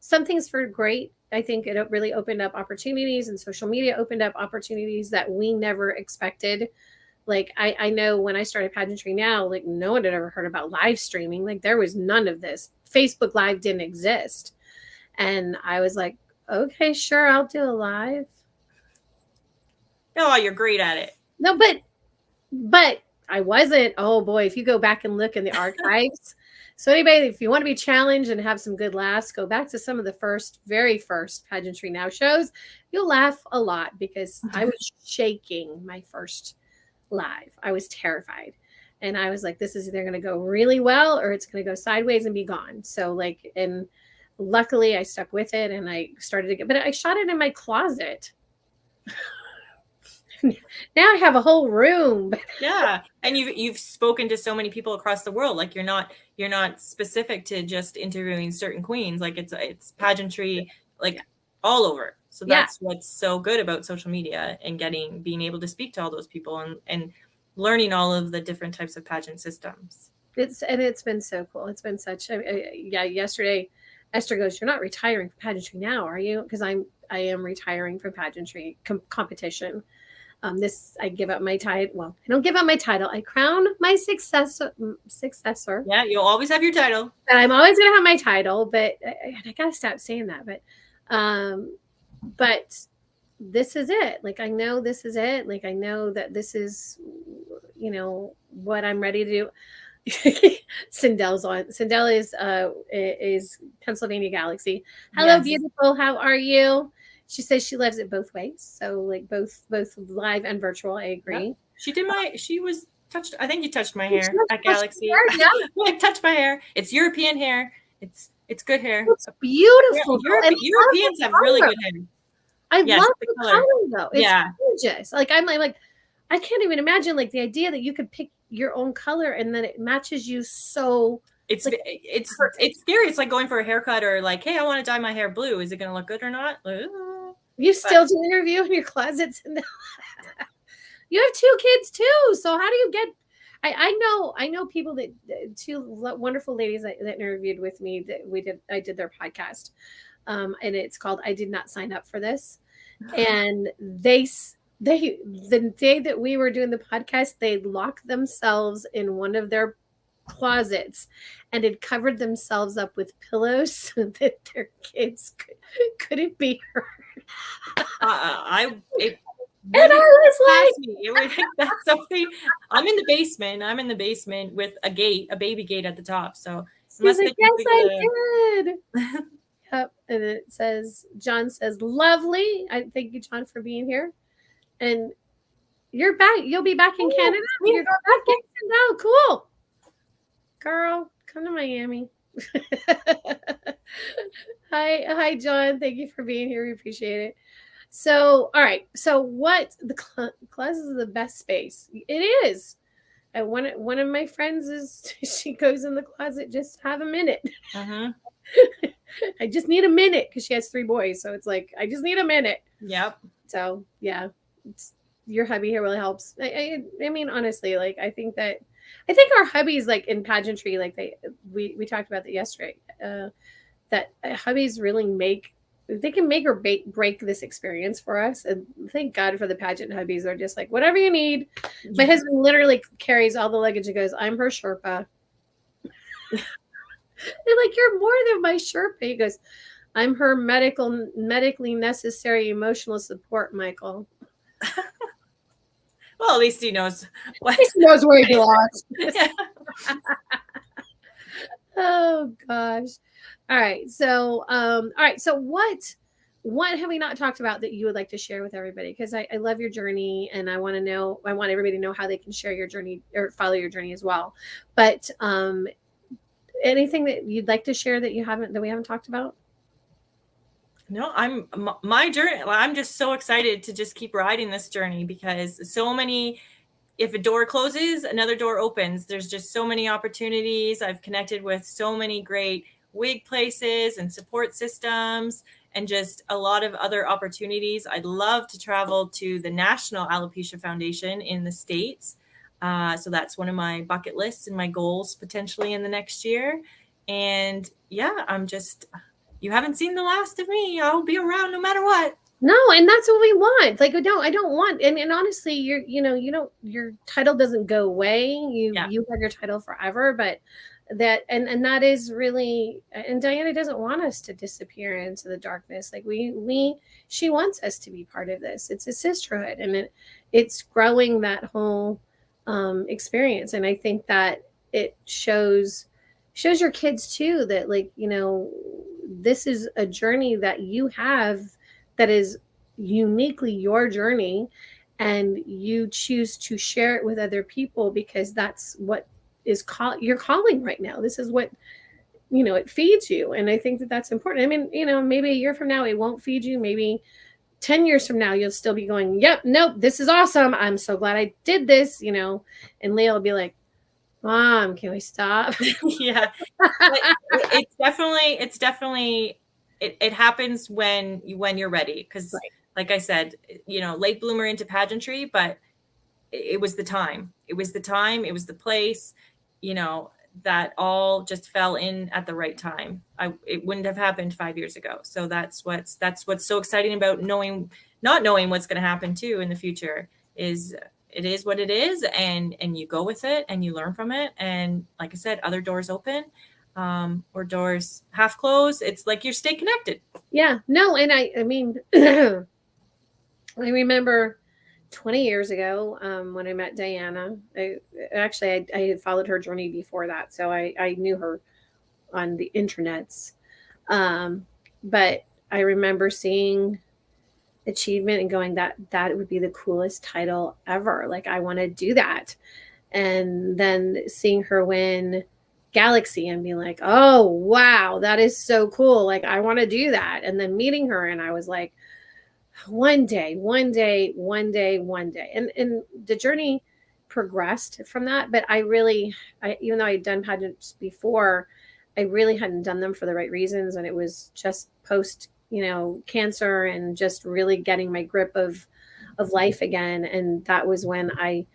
[SPEAKER 1] some things for great. I think it really opened up opportunities, and social media opened up opportunities that we never expected. Like, I know when I started PageantryNOW, like, no one had ever heard about live streaming. Like, there was none of this. Facebook Live didn't exist. And I was like, okay, sure, I'll do a live.
[SPEAKER 2] Oh, you're great at it.
[SPEAKER 1] No, but I wasn't. Oh boy, if you go back and look in the archives. So anybody, if you want to be challenged and have some good laughs, go back to some of the very first PageantryNOW shows. You'll laugh a lot, because I was shaking my first live. I was terrified. And I was like, this is either going to go really well or it's going to go sideways and be gone. So, like, and luckily I stuck with it, and I started to but I shot it in my closet. Now I have a whole room.
[SPEAKER 2] Yeah. And you've spoken to so many people across the world. Like, you're not specific to just interviewing certain queens. Like, it's pageantry, like, all over. So that's what's so good about social media, and being able to speak to all those people, and learning all of the different types of pageant systems.
[SPEAKER 1] It's been so cool. It's been such, yesterday, Esther goes, "You're not retiring from PageantryNOW, are you?" Because I am retiring from pageantry competition. I give up my title. Well, I don't give up my title. I crown my successor.
[SPEAKER 2] Yeah, you'll always have your title.
[SPEAKER 1] And I'm always gonna have my title, but I gotta stop saying that. But this is it. Like I know this is it. Like I know that this is, what I'm ready to do. Cindel's on. Cindel is Pennsylvania Galaxy. Hello,
[SPEAKER 2] Yes.
[SPEAKER 1] beautiful. How are you? She says she loves it both ways. So like both live and virtual. I agree.
[SPEAKER 2] Yep. She was touched. I think you touched my hair at
[SPEAKER 1] Touched
[SPEAKER 2] Galaxy.
[SPEAKER 1] hair, yeah.
[SPEAKER 2] I touched my hair. It's European hair. It's good hair.
[SPEAKER 1] It's beautiful.
[SPEAKER 2] Europeans have really good hair.
[SPEAKER 1] I love the color though. It's
[SPEAKER 2] yeah.
[SPEAKER 1] gorgeous. Like I'm like I can't even imagine like the idea that you could pick your own color and then it matches you so.
[SPEAKER 2] It's
[SPEAKER 1] like,
[SPEAKER 2] it's scary. It's like going for a haircut or like, hey, I want to dye my hair blue. Is it going to look good or not?
[SPEAKER 1] You still do interview in your closets. You have 2 kids too. So how do you get? I know people that 2 wonderful ladies that interviewed with me that I did their podcast, and it's called I Did Not Sign Up for This, and they the day that we were doing the podcast, they locked themselves in one of their closets and had covered themselves up with pillows so that their kids couldn't be hurt. And I was
[SPEAKER 2] like, that's something. I'm in the basement with a baby gate at the top. So
[SPEAKER 1] she's like, yes, I did. Yep. And it says, John says, lovely. I thank you, John, for being here. And you're back. You'll be back in Canada. You're going back now. Cool. Girl, come to Miami. Hi, John. Thank you for being here. We appreciate it. So, all right. So, what the closet is the best space? It is. And one of my friends she goes in the closet just to have a minute.
[SPEAKER 2] Uh-huh.
[SPEAKER 1] I just need a minute because she has 3 boys. So it's like I just need a minute.
[SPEAKER 2] Yep.
[SPEAKER 1] So yeah, your hubby here really helps. I mean, honestly, like I think our hubbies like in pageantry, like we talked about that yesterday. That hubbies really they can make or break this experience for us. And thank God for the pageant hubbies. They're just like, whatever you need. My husband literally carries all the luggage and goes, I'm her Sherpa. They're like, you're more than my Sherpa. He goes, I'm her medically necessary emotional support, Michael.
[SPEAKER 2] Well, at least he knows.
[SPEAKER 1] He knows where he belongs. Oh gosh. All right. So, So what have we not talked about that you would like to share with everybody? Because I love your journey and I want everybody to know how they can share your journey or follow your journey as well. But anything that you'd like to share that we haven't talked about?
[SPEAKER 2] No, my journey. I'm just so excited to just keep riding this journey because so many, if a door closes, another door opens. There's just so many opportunities. I've connected with so many great wig places and support systems and just a lot of other opportunities. I'd love to travel to the National Alopecia Foundation in the States. So that's one of my bucket lists and my goals potentially in the next year. And yeah, you haven't seen the last of me. I'll be around no matter what.
[SPEAKER 1] No, and that's what we want. Like, no, I don't want. And honestly, your title doesn't go away. You have your title forever, but that is really. And Diana doesn't want us to disappear into the darkness. Like she wants us to be part of this. It's a sisterhood, and it's growing that whole experience. And I think that it shows your kids too that this is a journey that you have that is uniquely your journey, and you choose to share it with other people because that's what is your calling right now. This is what it feeds you, and I think that that's important. I mean, maybe a year from now it won't feed you. Maybe 10 years from now you'll still be going, yep, nope, this is awesome. I'm so glad I did this. And Leah will be like, Mom, can we stop?
[SPEAKER 2] Yeah. It's definitely it happens when you're ready. Because like I said, late bloomer into pageantry, but it was the time. It was the place, that all just fell in at the right time. It wouldn't have happened 5 years ago. So that's what's so exciting about not knowing what's going to happen too in the future. it is what it is, and you go with it and you learn from it. And like I said, other doors open, or doors half closed. It's like you stay connected.
[SPEAKER 1] Yeah, no, and I mean, I remember 20 years ago, when I met Diana. I had followed her journey before that, so I knew her on the internets. But I remember seeing achievement and going, that would be the coolest title ever. Like, I want to do that. And then seeing her win Galaxy and being like, oh wow, that is so cool. Like, I want to do that. And then meeting her, and I was like, one day. And the journey progressed from that. But even though I'd done pageants before, I really hadn't done them for the right reasons. And it was just post, cancer, and just really getting my grip of life again. And that was when I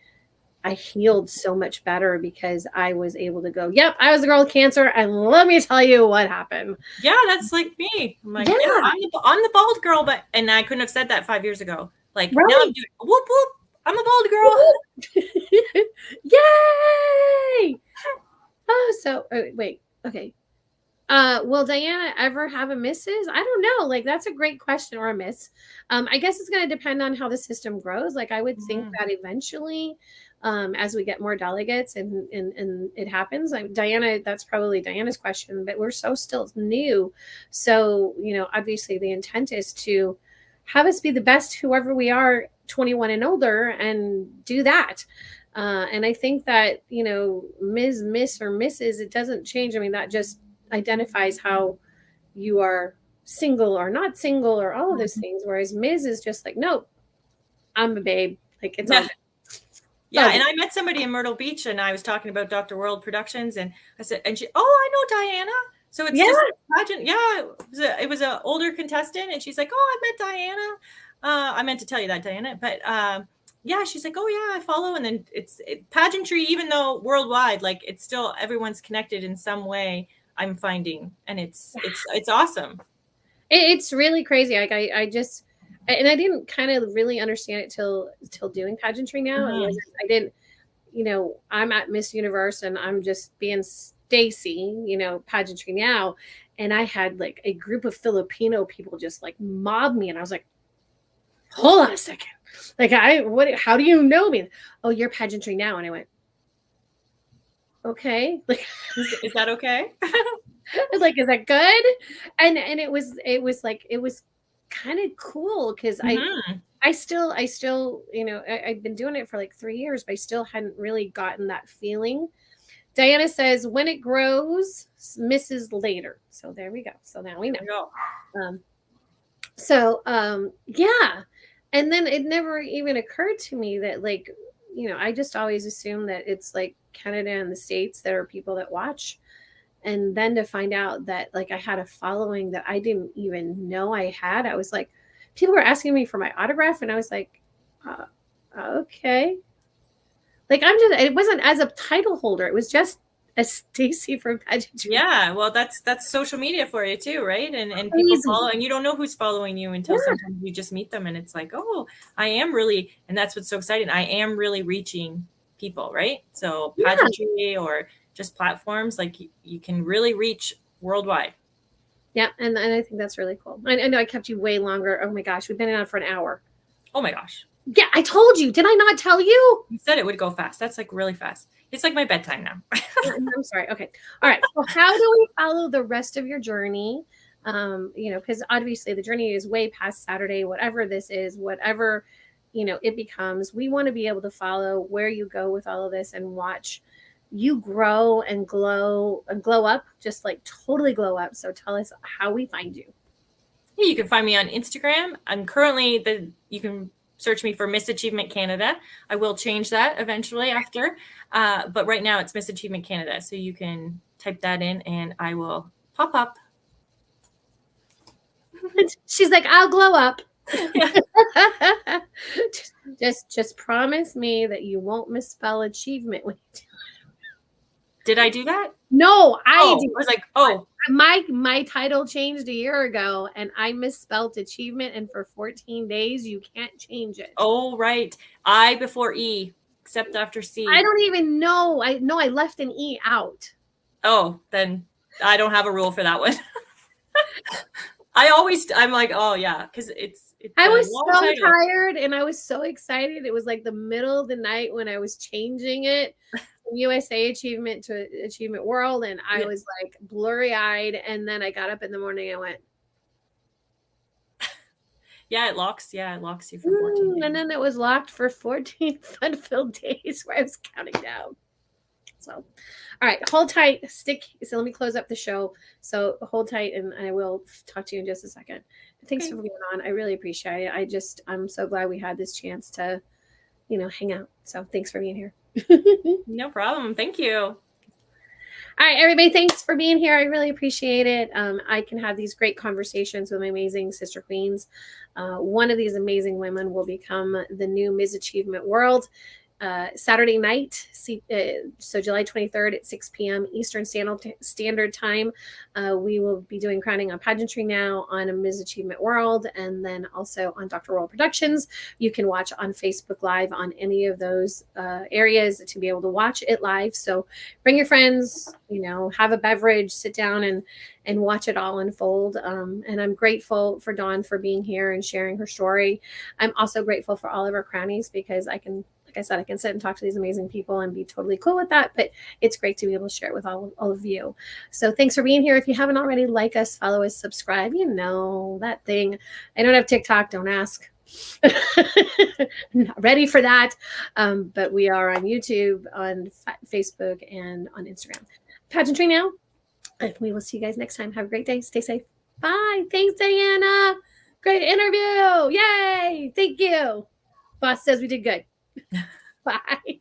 [SPEAKER 1] healed so much better, because I was able to go, yep, I was a girl with cancer, and let me tell you what happened.
[SPEAKER 2] Yeah, that's like me. I'm like, yeah, I'm the bald girl, and I couldn't have said that 5 years ago. Like, right. Now I'm doing whoop whoop. I'm a bald girl.
[SPEAKER 1] Yay! Oh, so wait, okay. Will Diana ever have a missus? I don't know. Like, that's a great question, or a miss. I guess it's going to depend on how the system grows. Like, I would think that eventually, as we get more delegates and it happens, Diana, that's probably Diana's question, but we're still new. So, obviously the intent is to have us be the best, whoever we are, 21 and older, and do that. And I think that, Ms., Miss, or Mrs., it doesn't change. I mean, that just identifies how you are single or not single, or all of those things. Whereas Ms. is just like, nope, I'm a babe. Like, it's all good.
[SPEAKER 2] Yeah, and I met somebody in Myrtle Beach, and I was talking about Dr. World Productions, and I said, and she, I know Diana. So it's just a pageant. Yeah, it was an older contestant, and she's like, I met Diana. I meant to tell you that, Diana, but yeah, she's like, I follow. And then it's pageantry, even though worldwide, like, it's still, everyone's connected in some way, I'm finding, and it's awesome.
[SPEAKER 1] It's really crazy. Like, I just, and I didn't kind of really understand it till doing pageantry now. I didn't, I'm at Miss Universe, and I'm just being Stacy, pageantry now. And I had like a group of Filipino people just like mob me. And I was like, hold on a second. Like, how do you know me? Oh, you're pageantry now. And I went, okay. Like,
[SPEAKER 2] is that okay?
[SPEAKER 1] Like, is that good? And it was like, it was kind of cool, because I still, I've been doing it for like 3 years, but I still hadn't really gotten that feeling. Diana says, when it grows, Mrs. later. So there we go. So now we know. Yeah. And then it never even occurred to me that, like, I just always assume that it's like Canada and the States that are people that watch. And then to find out that, like, I had a following that I didn't even know I had. I was like, people were asking me for my autograph, and I was like, okay. Like, it wasn't as a title holder. It was just a Stacy from pageantry.
[SPEAKER 2] Yeah, well, that's social media for you too, right? And people follow, and you don't know who's following you until sometimes you just meet them, and it's like, I am really, and that's what's so exciting. I am really reaching people, right? So pageantry or just platforms, like, you can really reach worldwide.
[SPEAKER 1] Yeah, and I think that's really cool. I know I kept you way longer. Oh my gosh, we've been on for an hour.
[SPEAKER 2] Oh my gosh.
[SPEAKER 1] Yeah, I told you. Did I not tell you?
[SPEAKER 2] You said it would go fast. That's like really fast. It's like my bedtime now.
[SPEAKER 1] I'm sorry. Okay. All right. So how do we follow the rest of your journey? Because obviously the journey is way past Saturday, whatever this is, whatever, it becomes. We want to be able to follow where you go with all of this and watch you grow and glow up, just like totally glow up. So tell us how we find you.
[SPEAKER 2] Yeah, you can find me on Instagram. I'm currently you can search me for Miss Achievement Canada. I will change that eventually after. But right now it's Miss Achievement Canada. So you can type that in and I will pop up.
[SPEAKER 1] She's like, I'll glow up. just promise me that you won't misspell achievement when you do it.
[SPEAKER 2] Did I do that?
[SPEAKER 1] No, I did.
[SPEAKER 2] I was like,
[SPEAKER 1] My title changed a year ago, and I misspelled achievement, and for 14 days you can't change it.
[SPEAKER 2] Oh, right. I before E, except after C.
[SPEAKER 1] I don't even know. I know I left an E out.
[SPEAKER 2] Oh, then I don't have a rule for that one. I'm like, oh yeah, because it's
[SPEAKER 1] I
[SPEAKER 2] a
[SPEAKER 1] was
[SPEAKER 2] long
[SPEAKER 1] so
[SPEAKER 2] title.
[SPEAKER 1] tired and I was so excited. It was like the middle of the night when I was changing it from USA Achievement to Achievement World, and I was like blurry eyed. And then I got up in the morning and went,
[SPEAKER 2] yeah, it locks you for 14 days.
[SPEAKER 1] and then it was locked for 14 fun-filled days where I was counting down. So, all right, hold tight, stick. So let me close up the show. So hold tight, and I will talk to you in just a second. Thanks for being on. I really appreciate it. I'm so glad we had this chance to, hang out. So thanks for being here.
[SPEAKER 2] No problem. Thank you.
[SPEAKER 1] All right, everybody, thanks for being here. I really appreciate it. I can have these great conversations with my amazing sister queens. One of these amazing women will become the new Ms. Achievement World. Saturday night, so July 23rd at 6 p.m. Eastern Standard Time. We will be doing crowning on Pageantry Now on a Ms. Achievement World, and then also on Dr. World Productions. You can watch on Facebook Live on any of those areas to be able to watch it live. So bring your friends, have a beverage, sit down and watch it all unfold. And I'm grateful for Dawn for being here and sharing her story. I'm also grateful for all of our crownies because like I said, I can sit and talk to these amazing people and be totally cool with that, but it's great to be able to share it with all of you. So thanks for being here. If you haven't already, like us, follow us, subscribe, that thing. I don't have TikTok, don't ask. Not ready for that. But we are on YouTube, on Facebook, and on Instagram. Pageantry Now. And we will see you guys next time. Have a great day. Stay safe. Bye. Thanks, Diana. Great interview. Yay. Thank you. Boss says we did good. Bye.